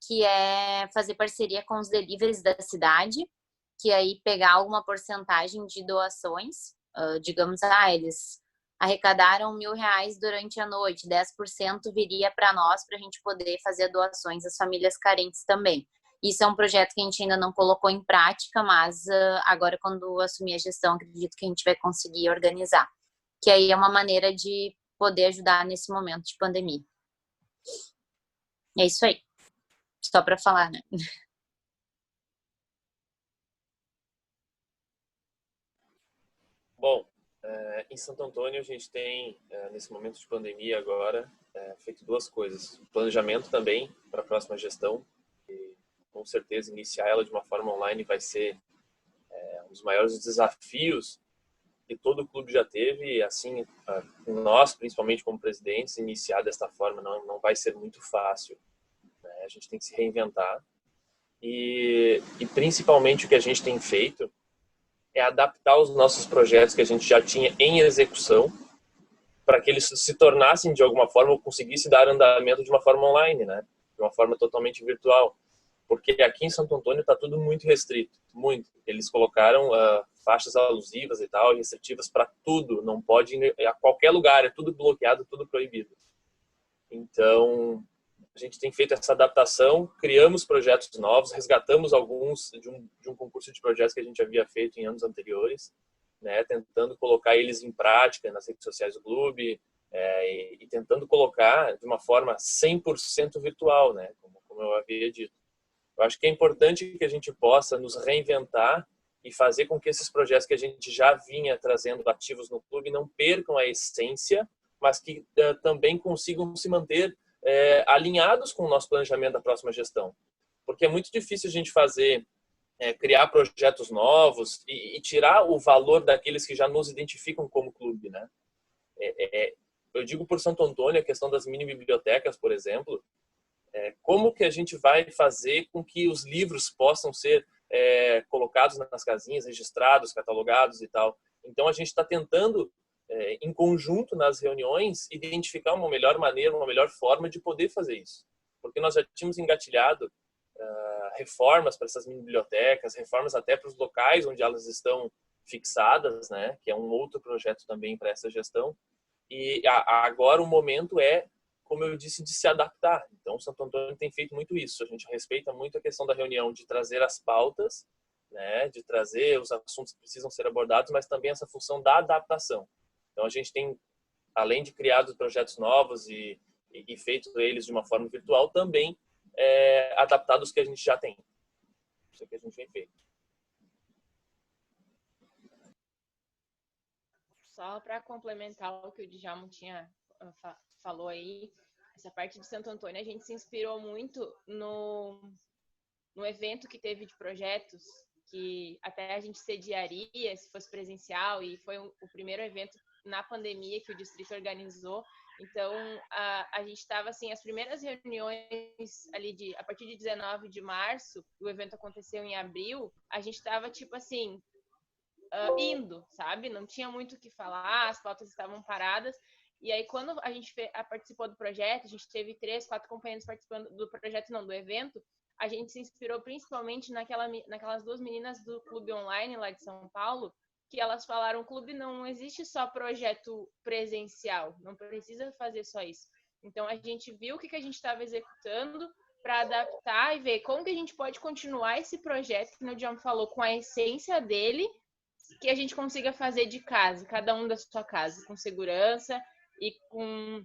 que é fazer parceria com os deliveries da cidade, que aí pegar alguma porcentagem de doações, digamos, eles arrecadaram R$1.000 durante a noite, 10% viria para nós, para a gente poder fazer doações às famílias carentes também. Isso é um projeto que a gente ainda não colocou em prática, mas agora, quando assumir a gestão, acredito que a gente vai conseguir organizar. Que aí é uma maneira de poder ajudar nesse momento de pandemia. É isso aí. Só para falar, né? Bom, em Santo Antônio a gente tem, nesse momento de pandemia agora, feito duas coisas. O planejamento também para a próxima gestão. E, com certeza, iniciar ela de uma forma online vai ser um dos maiores desafios que todo o clube já teve. E, assim, nós, principalmente como presidentes, iniciar desta forma não vai ser muito fácil, né? A gente tem que se reinventar. E principalmente o que a gente tem feito é adaptar os nossos projetos que a gente já tinha em execução para que eles se tornassem de alguma forma ou conseguissem dar andamento de uma forma online, né? De uma forma totalmente virtual. Porque aqui em Santo Antônio está tudo muito restrito, muito. Eles colocaram faixas alusivas e tal, restritivas para tudo, não pode ir a qualquer lugar, é tudo bloqueado, tudo proibido. Então, a gente tem feito essa adaptação, criamos projetos novos, resgatamos alguns de um concurso de projetos que a gente havia feito em anos anteriores, né, tentando colocar eles em prática nas redes sociais do clube, e tentando colocar de uma forma 100% virtual, né, como eu havia dito. Eu acho que é importante que a gente possa nos reinventar e fazer com que esses projetos que a gente já vinha trazendo ativos no clube não percam a essência, mas que também consigam se manter alinhados com o nosso planejamento da próxima gestão. Porque é muito difícil a gente criar projetos novos e tirar o valor daqueles que já nos identificam como clube, né? Eu digo por Santo Antônio, a questão das mini bibliotecas, por exemplo, como que a gente vai fazer com que os livros possam ser colocados nas casinhas, registrados, catalogados e tal. Então, a gente está tentando, em conjunto nas reuniões, identificar uma melhor maneira, uma melhor forma de poder fazer isso. Porque nós já tínhamos engatilhado reformas para essas mini bibliotecas, reformas até para os locais onde elas estão fixadas, né? Que é um outro projeto também para essa gestão. E agora o momento como eu disse, de se adaptar. Então, o Santo Antônio tem feito muito isso. A gente respeita muito a questão da reunião, de trazer as pautas, né? De trazer os assuntos que precisam ser abordados, mas também essa função da adaptação. Então, a gente tem, além de criar projetos novos e feito eles de uma forma virtual, também adaptado os que a gente já tem. Isso que a gente tem feito. Só para complementar o que o Djalma falou aí, essa parte de Santo Antônio, a gente se inspirou muito no evento que teve de projetos, que até a gente sediaria, se fosse presencial, e foi o primeiro evento na pandemia que o distrito organizou. Então, a gente estava, assim, as primeiras reuniões ali a partir de 19 de março, o evento aconteceu em abril, a gente estava, tipo assim, indo, sabe? Não tinha muito o que falar, as pautas estavam paradas. E aí, quando a gente participou do projeto, a gente teve 3, 4 companheiros participando do projeto, não, do evento, a gente se inspirou principalmente naquelas 2 meninas do Clube Online lá de São Paulo, que elas falaram, o clube não existe só projeto presencial, não precisa fazer só isso. Então, a gente viu o que a gente estava executando para adaptar e ver como que a gente pode continuar esse projeto, que o Djalma falou, com a essência dele, que a gente consiga fazer de casa, cada um da sua casa, com segurança e com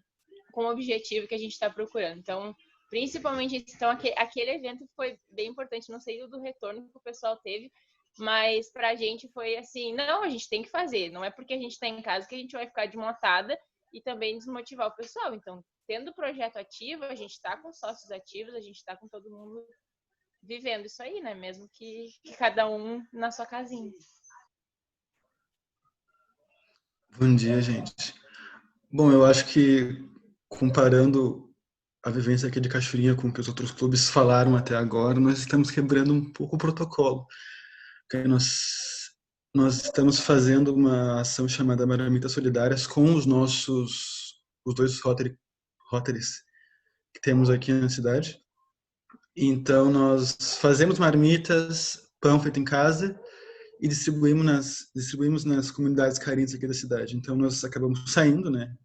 o objetivo que a gente está procurando. Então, principalmente, então, aquele evento foi bem importante, não sei do retorno que o pessoal teve, mas para a gente foi assim, não, a gente tem que fazer, não é porque a gente está em casa que a gente vai ficar desmontada e também desmotivar o pessoal. Então, tendo o projeto ativo, a gente está com sócios ativos, a gente está com todo mundo vivendo isso aí, né? Mesmo que cada um na sua casinha. Bom dia, gente. Bom, eu acho que comparando a vivência aqui de Cachoeirinha com o que os outros clubes falaram até agora, nós estamos quebrando um pouco o protocolo. Porque nós estamos fazendo uma ação chamada Marmitas Solidárias com os 2 Rotaries que temos aqui na cidade. Então, nós fazemos marmitas, pão feito em casa, e distribuímos nas comunidades carentes aqui da cidade. Então, nós acabamos saindo, né?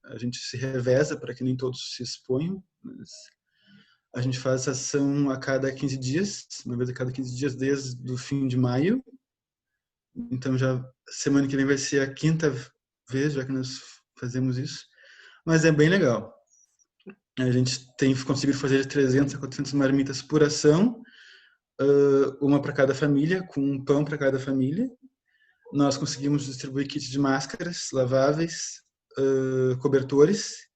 A gente se reveza para que nem todos se exponham, mas A gente faz essa ação a cada 15 dias, uma vez a cada 15 dias desde o fim de maio. Então já semana que vem vai ser a quinta vez já que nós fazemos isso. Mas é bem legal. A gente tem conseguido fazer de 300 a 400 marmitas por ação, uma para cada família, com um pão para cada família. Nós conseguimos distribuir kits de máscaras laváveis, cobertores.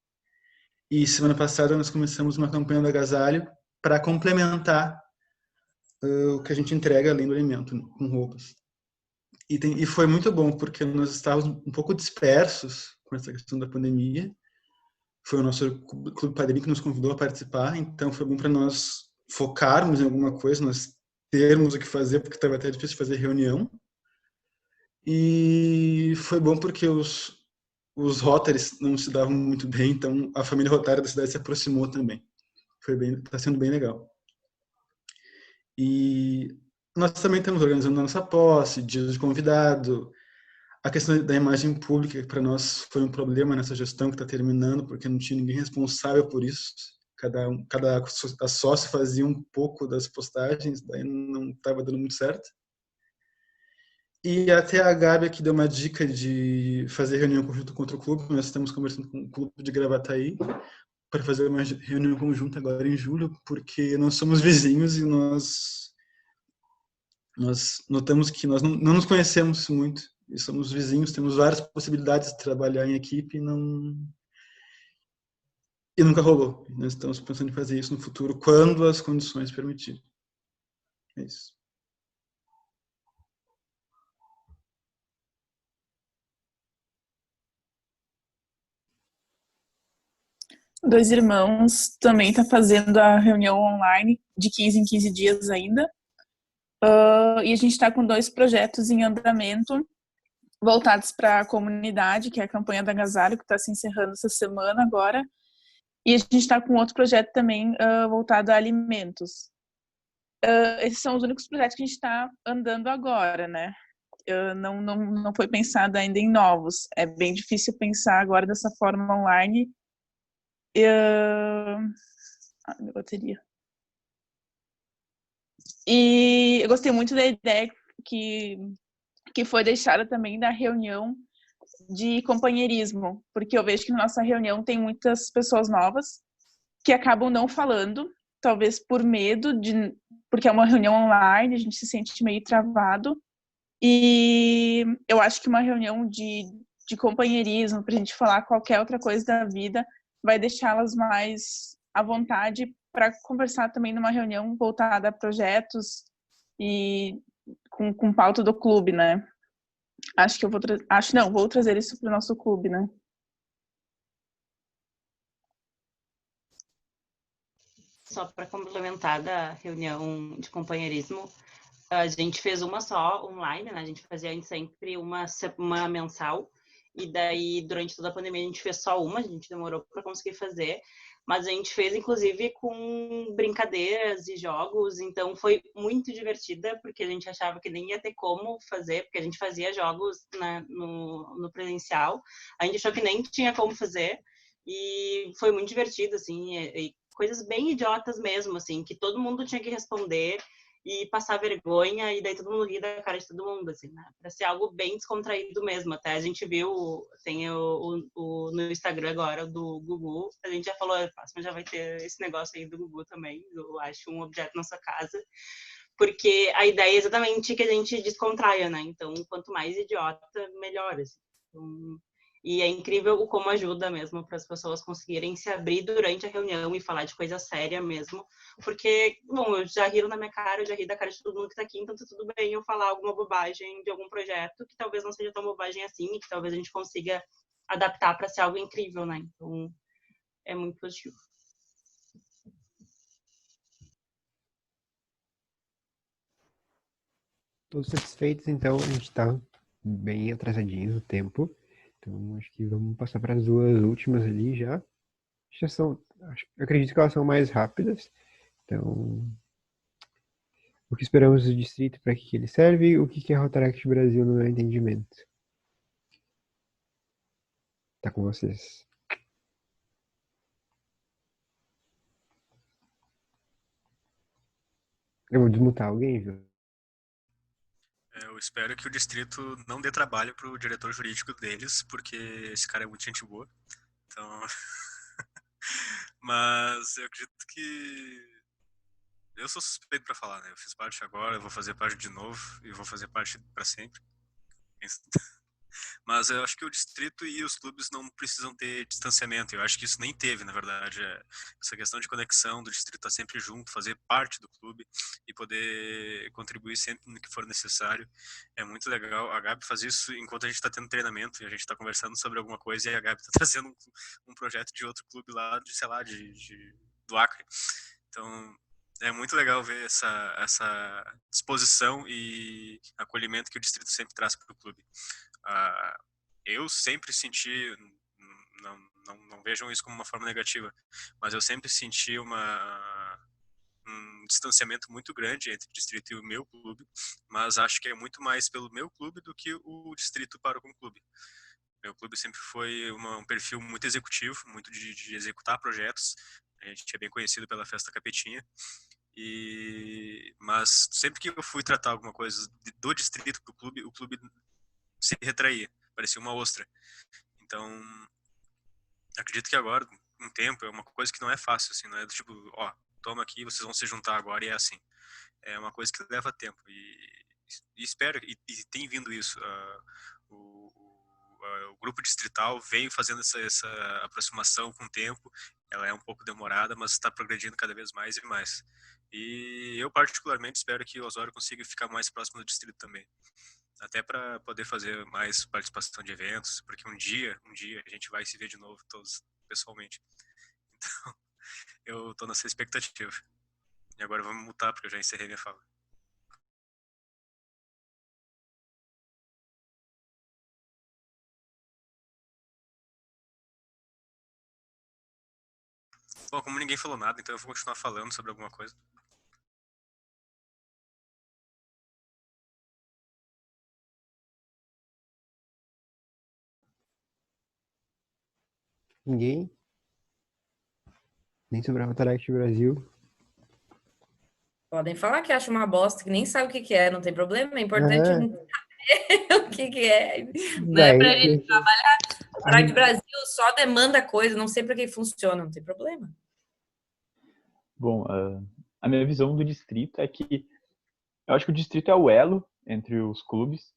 E semana passada nós começamos uma campanha do agasalho para complementar o que a gente entrega além do alimento, né, com roupas. E foi muito bom, porque nós estávamos um pouco dispersos com essa questão da pandemia. Foi o nosso Clube Padrim que nos convidou a participar, então foi bom para nós focarmos em alguma coisa, nós termos o que fazer, porque estava até difícil fazer reunião. E foi bom porque os Rotaries não se davam muito bem, então a família rotária da cidade se aproximou também. Está sendo bem legal. E nós também estamos organizando a nossa posse, dias de convidado. A questão da imagem pública, que para nós foi um problema nessa gestão que está terminando, porque não tinha ninguém responsável por isso. Cada sócio fazia um pouco das postagens, daí não estava dando muito certo. E até a Gabi aqui deu uma dica de fazer reunião conjunta contra o clube. Nós estamos conversando com o clube de Gravataí para fazer uma reunião conjunta agora em julho, porque nós somos vizinhos e nós notamos que nós não nos conhecemos muito. E somos vizinhos, temos várias possibilidades de trabalhar em equipe e nunca rolou. Nós estamos pensando em fazer isso no futuro, quando as condições permitirem. É isso. Dois Irmãos também está fazendo a reunião online de 15 em 15 dias ainda. E a gente está com 2 projetos em andamento voltados para a comunidade, que é a campanha da Agasalho, que está se encerrando essa semana agora. E a gente está com outro projeto também voltado a alimentos. Esses são os únicos projetos que a gente está andando agora, né? Não foi pensado ainda em novos. É bem difícil pensar agora dessa forma online. Minha bateria. E eu gostei muito da ideia que foi deixada também da reunião de companheirismo, porque eu vejo que na nossa reunião tem muitas pessoas novas que acabam não falando, talvez por medo porque é uma reunião online, a gente se sente meio travado. E eu acho que uma reunião de companheirismo, para a gente falar qualquer outra coisa da vida, vai deixá-las mais à vontade para conversar também numa reunião voltada a projetos e com pauta do clube, né? Acho que eu vou trazer isso para o nosso clube, né? Só para complementar da reunião de companheirismo, a gente fez uma só online, né? A gente fazia sempre uma mensal, e daí durante toda a pandemia a gente fez só uma, a gente demorou para conseguir fazer, mas a gente fez inclusive com brincadeiras e jogos, então foi muito divertida, porque a gente achava que nem ia ter como fazer, porque a gente fazia jogos, né, no presencial, a gente achou que nem tinha como fazer, e foi muito divertido, assim, e coisas bem idiotas mesmo, assim, que todo mundo tinha que responder e passar vergonha, e daí todo mundo ria da cara de todo mundo, assim, né? Pra ser algo bem descontraído mesmo. Até a gente viu, tem no Instagram agora, do Gugu, a gente já falou, mas já vai ter esse negócio aí do Gugu também, eu acho um objeto na sua casa, porque a ideia é exatamente que a gente descontraia, né? Então, quanto mais idiota, melhor, assim. Então, e é incrível como ajuda mesmo para as pessoas conseguirem se abrir durante a reunião e falar de coisa séria mesmo. Porque, bom, eu já riram na minha cara, eu já ri da cara de todo mundo que está aqui, então tá tudo bem eu falar alguma bobagem de algum projeto que talvez não seja tão bobagem assim e que talvez a gente consiga adaptar para ser algo incrível, né? Então, é muito positivo. Todos satisfeitos, então a gente está bem atrasadinho no tempo. Então acho que vamos passar para as 2 últimas ali já. Já são, acredito que elas são mais rápidas. Então, o que esperamos do distrito, para que ele serve, o que é Rotaract Brasil no meu entendimento. Tá com vocês. Eu vou desmutar alguém, viu? Eu espero que o distrito não dê trabalho pro diretor jurídico deles, porque esse cara é muito gente boa. Então, mas eu acredito que eu sou suspeito para falar, né? Eu fiz parte agora, eu vou fazer parte de novo e vou fazer parte para sempre. Mas eu acho que o distrito e os clubes não precisam ter distanciamento. Eu acho que isso nem teve, na verdade. Essa questão de conexão do distrito estar sempre junto, fazer parte do clube e poder contribuir sempre no que for necessário é muito legal. A Gabi faz isso enquanto a gente está tendo treinamento e a gente está conversando sobre alguma coisa e a Gabi está trazendo um projeto de outro clube lá, de, sei lá, do Acre. Então, é muito legal ver essa disposição e acolhimento que o distrito sempre traz para o clube. Eu sempre senti, não vejam isso como uma forma negativa, mas eu sempre senti um distanciamento muito grande entre o distrito e o meu clube, mas acho que é muito mais pelo meu clube do que o distrito para com o clube. Meu clube sempre foi um perfil muito executivo, muito de executar projetos. A gente é bem conhecido pela Festa Capetinha. Mas sempre que eu fui tratar alguma coisa do distrito para o clube se retraía, parecia uma ostra. Então, acredito que agora, um tempo, é uma coisa que não é fácil, assim, não é do tipo, ó, toma aqui, vocês vão se juntar agora e é assim. É uma coisa que leva tempo e espero, e tem vindo isso. O grupo distrital vem fazendo essa aproximação com o tempo, ela é um pouco demorada, mas está progredindo cada vez mais e mais. E eu particularmente espero que o Osório consiga ficar mais próximo do distrito também. Até para poder fazer mais participação de eventos, porque um dia a gente vai se ver de novo todos pessoalmente. Então, eu tô nessa expectativa. E agora vamos mutar, porque eu já encerrei minha fala. Bom, como ninguém falou nada, então eu vou continuar falando sobre alguma coisa. Ninguém? Nem sobre a Rotaract Brasil. Podem falar que acha uma bosta, que nem sabe o que é, não tem problema. É importante a Aham. gente saber o que é. Não é Daí, pra gente trabalhar. O Rotaract Brasil só demanda coisa, não sei para que funciona, não tem problema. Bom, a minha visão do distrito é que eu acho que o distrito é o elo entre os clubes.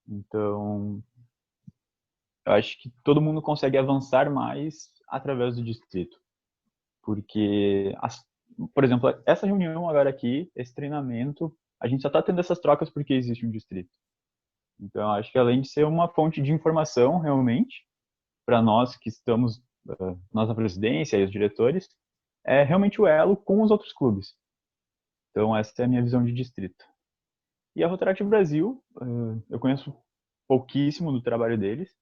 Então, eu acho que todo mundo consegue avançar mais através do distrito. Porque, por exemplo, essa reunião agora aqui, esse treinamento, a gente só está tendo essas trocas porque existe um distrito. Então, eu acho que além de ser uma fonte de informação, realmente, para nós que estamos, nós na presidência e os diretores, é realmente o elo com os outros clubes. Então, essa é a minha visão de distrito. E a Rotaract Brasil, eu conheço pouquíssimo do trabalho deles,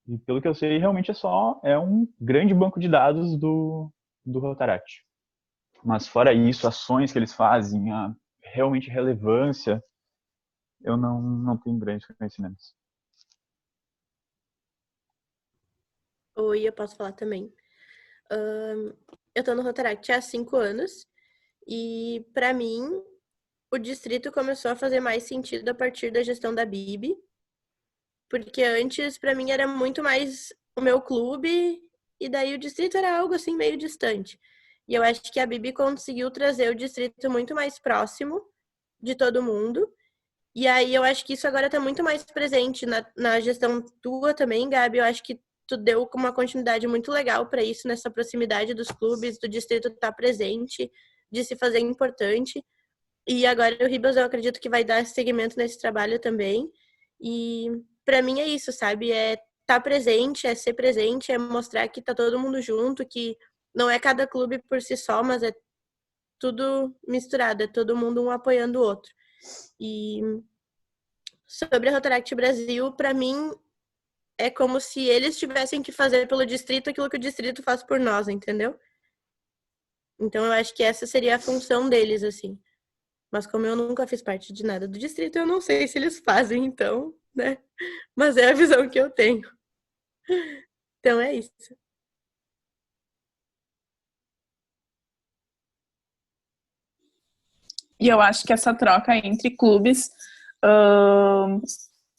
e pelo que eu sei, realmente é um grande banco de dados do Rotaract. Mas fora isso, ações que eles fazem, a realmente relevância, eu não tenho grandes conhecimentos. Oi, eu posso falar também. Eu tô no Rotaract há 5 anos e, para mim, o distrito começou a fazer mais sentido a partir da gestão da Bibi, porque antes, para mim, era muito mais o meu clube e daí o distrito era algo assim meio distante. E eu acho que a Bibi conseguiu trazer o distrito muito mais próximo de todo mundo. E aí eu acho que isso agora está muito mais presente na gestão tua também, Gabi. Eu acho que tu deu uma continuidade muito legal para isso, nessa proximidade dos clubes, do distrito estar presente, de se fazer importante. E agora o Ribas eu acredito que vai dar seguimento nesse trabalho também. E para mim é isso, sabe? É estar presente, é ser presente, é mostrar que tá todo mundo junto, que não é cada clube por si só, mas é tudo misturado, é todo mundo um apoiando o outro. E sobre a Rotaract Brasil, para mim, é como se eles tivessem que fazer pelo distrito aquilo que o distrito faz por nós, entendeu? Então, eu acho que essa seria a função deles, assim. Mas como eu nunca fiz parte de nada do distrito, eu não sei se eles fazem, então, né? Mas é a visão que eu tenho. Então, é isso. E eu acho que essa troca entre clubes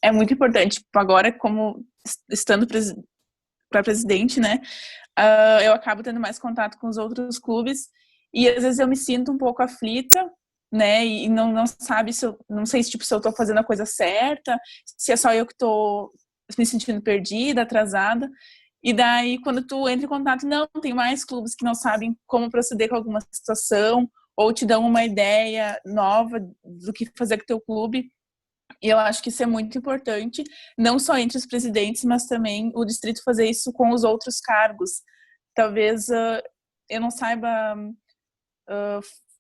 é muito importante. Tipo, agora, como estando para presidente, né, eu acabo tendo mais contato com os outros clubes e às vezes eu me sinto um pouco aflita, né, e não sabe se eu, não sei se, tipo, se eu tô fazendo a coisa certa, se é só eu que tô me sentindo perdida, atrasada. E daí, quando tu entra em contato, não, tem mais clubes que não sabem como proceder com alguma situação, ou te dão uma ideia nova do que fazer com o teu clube. E eu acho que isso é muito importante, não só entre os presidentes, mas também o distrito fazer isso com os outros cargos. Talvez eu não saiba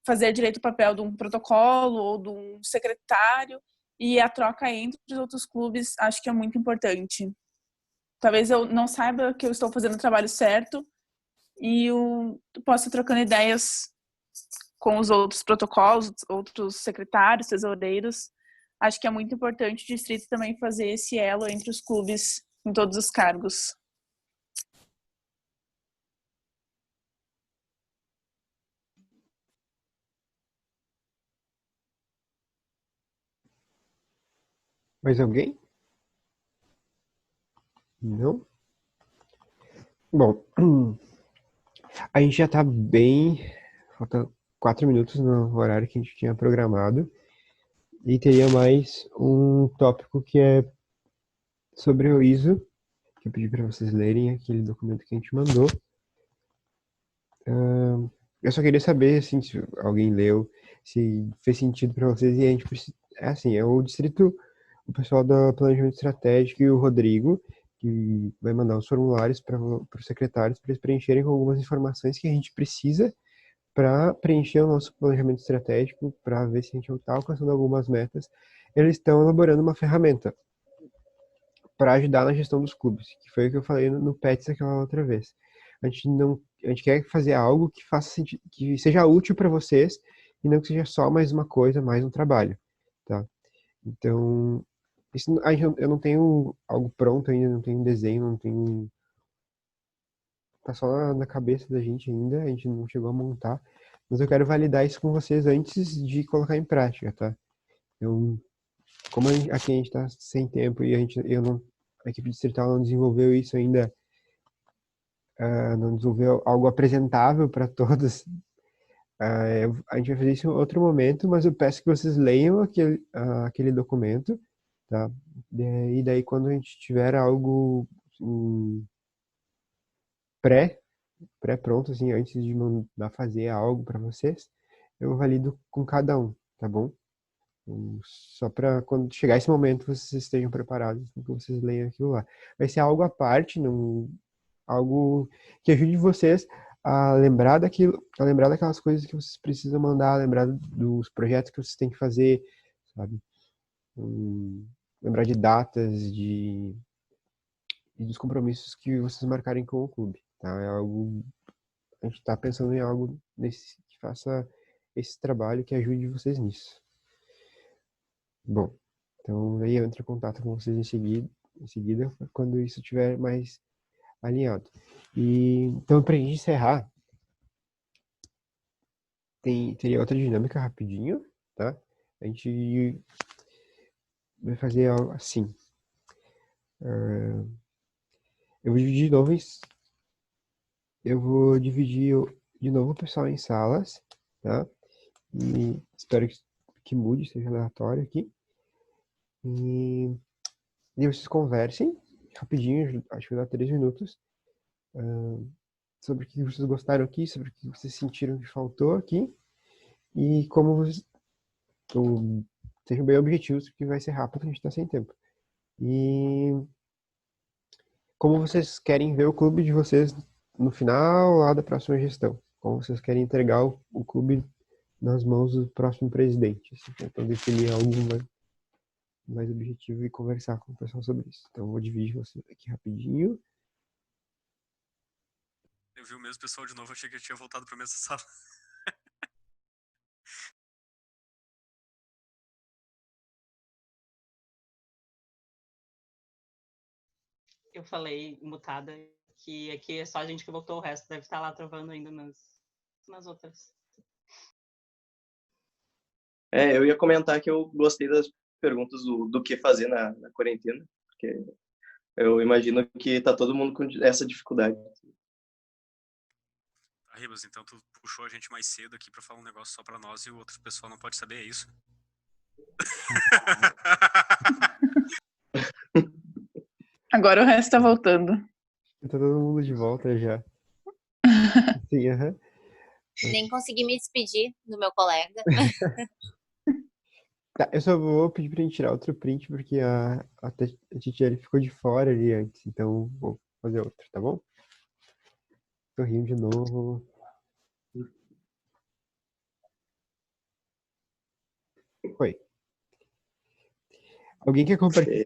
fazer direito o papel de um protocolo ou de um secretário, e a troca entre os outros clubes acho que é muito importante. Talvez eu não saiba que eu estou fazendo o trabalho certo e eu possa ir trocando ideias com os outros protocolos, outros secretários, tesoureiros. Acho que é muito importante o distrito também fazer esse elo entre os clubes em todos os cargos. Mais alguém? Não? Bom, a gente já tá bem. Falta 4 minutos no horário que a gente tinha programado. E teria mais um tópico que é sobre o ISO, que eu pedi para vocês lerem aquele documento que a gente mandou. Eu só queria saber, assim, se alguém leu, se fez sentido para vocês. E a gente precisa. É assim, é o distrito, o pessoal do Planejamento Estratégico e o Rodrigo, que vai mandar os formulários para os secretários para eles preencherem com algumas informações que a gente precisa para preencher o nosso planejamento estratégico, para ver se a gente está alcançando algumas metas. Eles estão elaborando uma ferramenta para ajudar na gestão dos clubes, que foi o que eu falei no PETS aquela outra vez. A gente quer fazer algo que faça sentido, que seja útil para vocês e não que seja só mais uma coisa, mais um trabalho, tá? Então, eu não tenho algo pronto ainda, não tenho um desenho, não tenho, tá só na cabeça da gente ainda, a gente não chegou a montar, mas eu quero validar isso com vocês antes de colocar em prática, tá? Como aqui a gente está sem tempo e a equipe distrital não desenvolveu isso ainda, não desenvolveu algo apresentável para todos, a gente vai fazer isso em outro momento, mas eu peço que vocês leiam aquele documento, tá? E daí quando a gente tiver algo pré-pronto, assim, antes de mandar fazer algo para vocês, eu valido com cada um, tá bom? Só para quando chegar esse momento vocês estejam preparados, que vocês leiam aquilo lá. Vai ser algo à parte, algo que ajude vocês a lembrar daquelas coisas que vocês precisam mandar, lembrar dos projetos que vocês têm que fazer, sabe? Lembrar de datas, e dos compromissos que vocês marcarem com o clube, tá? A gente está pensando em algo que faça esse trabalho, que ajude vocês nisso. Bom, então aí eu entro em contato com vocês em seguida quando isso estiver mais alinhado. Então, para a gente encerrar, teria outra dinâmica rapidinho, tá? A gente vai fazer algo assim. Eu vou dividir de novo o pessoal em salas, tá? E espero que mude, seja aleatório aqui. E vocês conversem rapidinho, acho que dá 3 minutos, sobre o que vocês gostaram aqui, sobre o que vocês sentiram que faltou aqui, e como vocês sejam bem objetivos, porque vai ser rápido, a gente está sem tempo. E como vocês querem ver o clube de vocês no final lá da próxima gestão, como vocês querem entregar o clube nas mãos do próximo presidente, assim, então definir algo mais objetivo e conversar com o pessoal sobre isso. Então eu vou dividir vocês aqui rapidinho. Eu vi o mesmo pessoal de novo, achei que eu tinha voltado para a mesma sala. Eu falei mutada que aqui é só a gente que voltou, o resto deve estar lá travando ainda nas outras. Eu ia comentar que eu gostei das perguntas do que fazer na quarentena, porque eu imagino que tá todo mundo com essa dificuldade. Ribas, então tu puxou a gente mais cedo aqui pra falar um negócio só pra nós e o outro pessoal não pode saber, é isso? Agora o resto tá voltando. Tá todo mundo de volta já. Sim, aham. Nem consegui me despedir do meu colega. Tá, eu só vou pedir pra gente tirar outro print, porque a Titiane ficou de fora ali antes, então vou fazer outro, tá bom? Sorrindo de novo. Foi. Alguém quer compartilhar?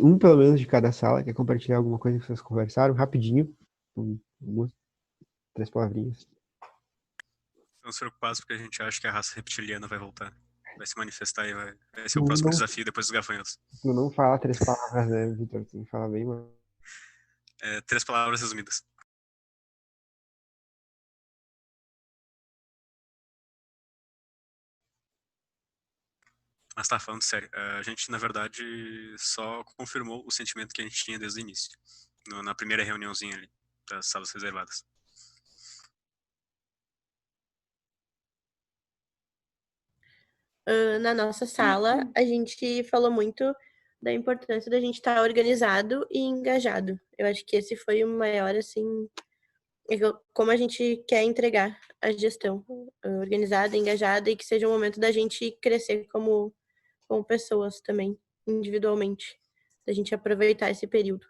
Um pelo menos de cada sala, quer compartilhar alguma coisa que vocês conversaram? Rapidinho. 3 palavrinhas. Estamos preocupados porque a gente acha que a raça reptiliana vai voltar. Vai se manifestar e vai ser o Tu próximo não- desafio depois dos gafanhotos. Tu não fala 3 palavras, né, Vitor? Tu tem que falar bem, mano. 3 palavras resumidas. Mas tá, falando sério, a gente, na verdade, só confirmou o sentimento que a gente tinha desde o início. Na primeira reuniãozinha ali, das salas reservadas. Na nossa sala, a gente falou muito da importância da gente estar organizado e engajado. Eu acho que esse foi o maior, assim, como a gente quer entregar a gestão organizada, engajada e que seja um momento da gente crescer como pessoas também, individualmente, da gente aproveitar esse período.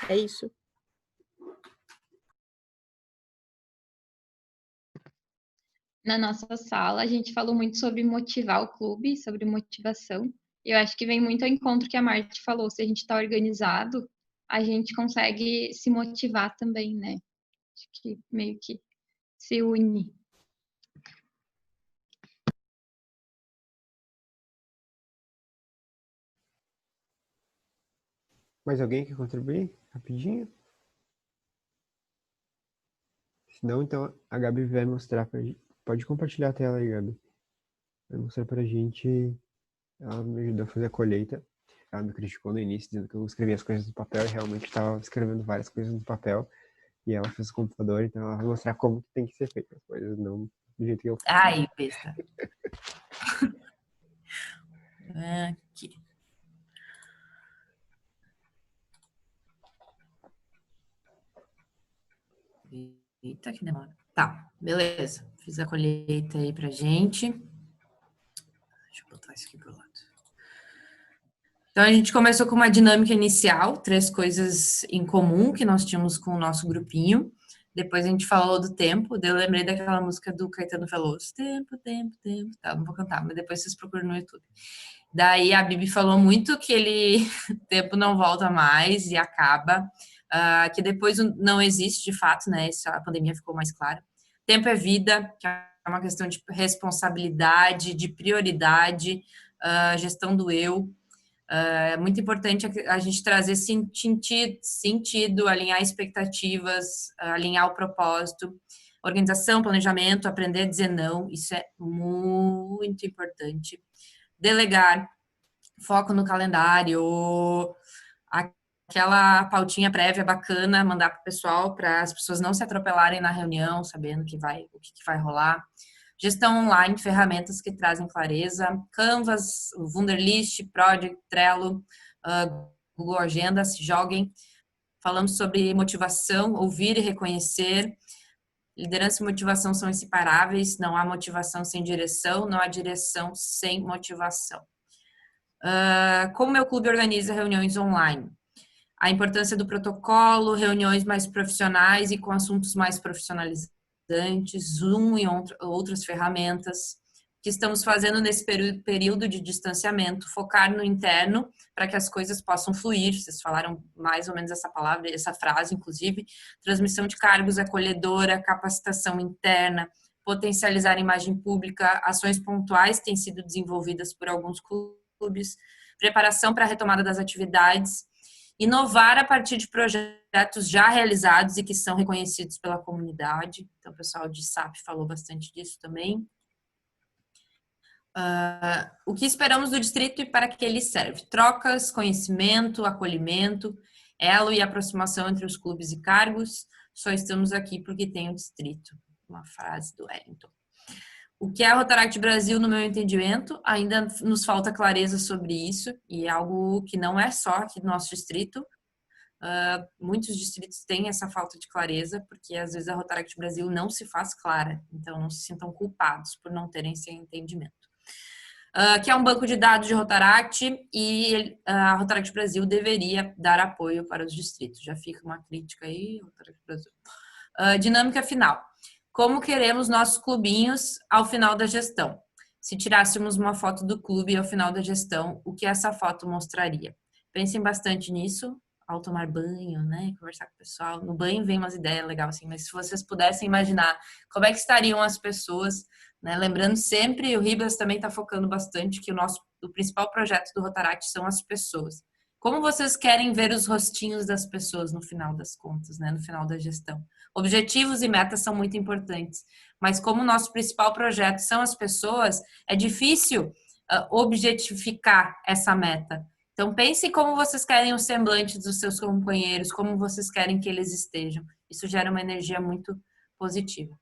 É isso. Na nossa sala, a gente falou muito sobre motivar o clube, sobre motivação. Eu acho que vem muito ao encontro que a Marta falou. Se a gente está organizado, a gente consegue se motivar também, né? Acho que meio que se une. Mais alguém quer contribuir? Rapidinho? Se não, então a Gabi vai mostrar pra gente. Pode compartilhar a tela aí, Gabi. Vai mostrar pra gente. Ela me ajudou a fazer a colheita. Ela me criticou no início, dizendo que eu escrevia as coisas no papel e realmente estava escrevendo várias coisas no papel. E ela fez o computador, então ela vai mostrar como que tem que ser feito as coisas, não do jeito que eu faço. Ai, besta. Aqui. Eita, que demora. Tá, beleza. Fiz a colheita aí pra gente. Deixa eu botar isso aqui pro lado. Então, a gente começou com uma dinâmica inicial, 3 coisas em comum que nós tínhamos com o nosso grupinho. Depois a gente falou do tempo, daí eu lembrei daquela música do Caetano Veloso. Tempo, tempo, tempo. Tá, não vou cantar, mas depois vocês procuram no YouTube. Daí a Bibi falou muito que tempo não volta mais e acaba, que depois não existe de fato, né? A pandemia ficou mais clara. Tempo é vida, que é uma questão de responsabilidade, de prioridade, gestão do eu. É muito importante a gente trazer sentido, alinhar expectativas, alinhar o propósito, organização, planejamento, aprender a dizer não, isso é muito importante. Delegar, foco no calendário, aquela pautinha prévia bacana, mandar para o pessoal, para as pessoas não se atropelarem na reunião, sabendo o que vai rolar. Gestão online, ferramentas que trazem clareza, Canvas, Wunderlist, Project, Trello, Google Agenda, se joguem. Falamos sobre motivação, ouvir e reconhecer. Liderança e motivação são inseparáveis, não há motivação sem direção, não há direção sem motivação. Como meu clube organiza reuniões online? A importância do protocolo, reuniões mais profissionais e com assuntos mais profissionalizantes, Zoom e outras ferramentas. O que estamos fazendo nesse período de distanciamento? Focar no interno para que as coisas possam fluir. Vocês falaram mais ou menos essa palavra, essa frase, inclusive. Transmissão de cargos acolhedora, capacitação interna, potencializar a imagem pública, ações pontuais têm sido desenvolvidas por alguns clubes, preparação para a retomada das atividades, inovar a partir de projetos já realizados e que são reconhecidos pela comunidade. Então, o pessoal de SAP falou bastante disso também. O que esperamos do distrito e para que ele serve? Trocas, conhecimento, acolhimento, elo e aproximação entre os clubes e cargos. Só estamos aqui porque tem o distrito. Uma frase do Wellington. O que é a Rotaract Brasil, no meu entendimento? Ainda nos falta clareza sobre isso, e é algo que não é só aqui do nosso distrito. Muitos distritos têm essa falta de clareza, porque às vezes a Rotaract Brasil não se faz clara, então não se sintam culpados por não terem esse entendimento. Que é um banco de dados de Rotaract, e a Rotaract Brasil deveria dar apoio para os distritos. Já fica uma crítica aí, Rotaract Brasil. Dinâmica final. Como queremos nossos clubinhos ao final da gestão? Se tirássemos uma foto do clube ao final da gestão, o que essa foto mostraria? Pensem bastante nisso, ao tomar banho, né, conversar com o pessoal. No banho vem umas ideias legais, assim, mas se vocês pudessem imaginar como é que estariam as pessoas, né, lembrando sempre, o Ribas também está focando bastante que o principal projeto do Rotaract são as pessoas. Como vocês querem ver os rostinhos das pessoas no final das contas, né, no final da gestão? Objetivos e metas são muito importantes, mas como o nosso principal projeto são as pessoas, é difícil objetificar essa meta. Então, pense como vocês querem o semblante dos seus companheiros, como vocês querem que eles estejam. Isso gera uma energia muito positiva.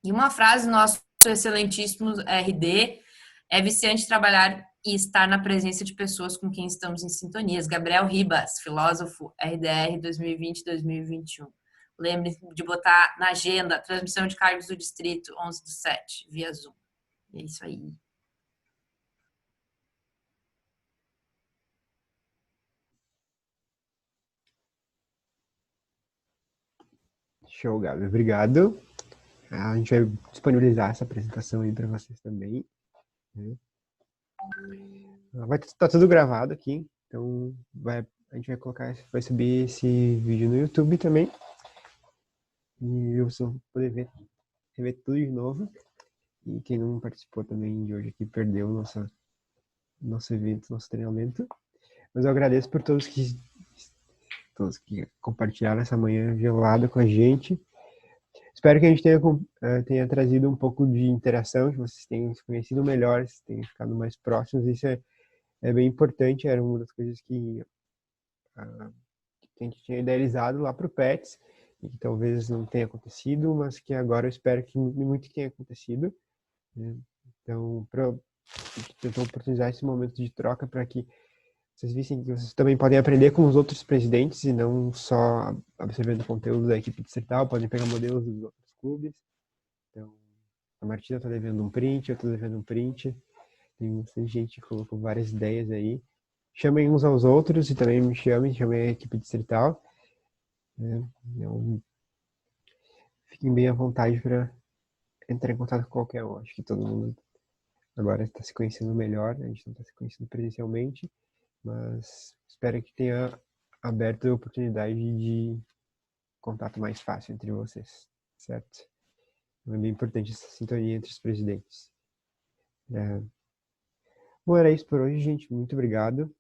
E uma frase do nosso excelentíssimo RD: é viciante trabalhar e estar na presença de pessoas com quem estamos em sintonias. Gabriel Ribas, filósofo, RDR 2020-2021. Lembre de botar na agenda transmissão de cargos do distrito 11/7, via Zoom. É isso aí. Show, Gabi. Obrigado. A gente vai disponibilizar essa apresentação aí para vocês também, né? Vai estar tudo gravado aqui, então a gente vai subir esse vídeo no YouTube também. E vocês vão poder rever tudo de novo. E quem não participou também de hoje aqui perdeu o nosso evento, nosso treinamento. Mas eu agradeço por todos que compartilharam essa manhã gelada com a gente. Espero que a gente tenha trazido um pouco de interação, que vocês tenham se conhecido melhor, tenham ficado mais próximos. Isso é bem importante, era uma das coisas que a gente tinha idealizado lá para o PETS, e que talvez não tenha acontecido, mas que agora eu espero que muito tenha acontecido, né? Então, a gente tentou oportunizar esse momento de troca para que vocês vissem que vocês também podem aprender com os outros presidentes e não só absorvendo conteúdo da equipe distrital, podem pegar modelos dos outros clubes. Então, a Martina está devendo um print, eu estou devendo um print. Tem bastante gente que colocou várias ideias aí. Chamem uns aos outros e também me chamem a equipe distrital. Então, fiquem bem à vontade para entrar em contato com qualquer um. Acho que todo mundo agora está se conhecendo melhor, a gente não está se conhecendo presencialmente, mas espero que tenha aberto a oportunidade de contato mais fácil entre vocês, certo? É bem importante essa sintonia entre os presidentes. Bom, era isso por hoje, gente. Muito obrigado.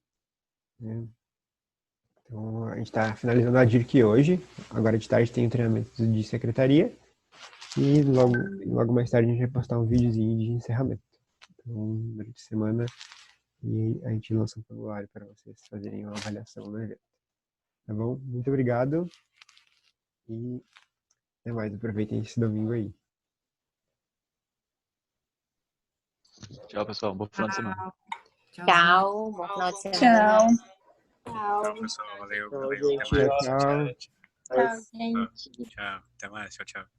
Então, a gente está finalizando a DIRC hoje. Agora de tarde tem o treinamento de secretaria. E logo mais tarde a gente vai postar um videozinho de encerramento. Então, durante a semana, e a gente lança um formulário para vocês fazerem uma avaliação no evento. Tá bom? Muito obrigado. E até mais. Aproveitem esse domingo aí. Tchau, pessoal. Bom final de semana. Tchau. Bom final de semana. Tchau, pessoal. Valeu. Tchau, gente. Tchau. Até mais. Tchau, tchau.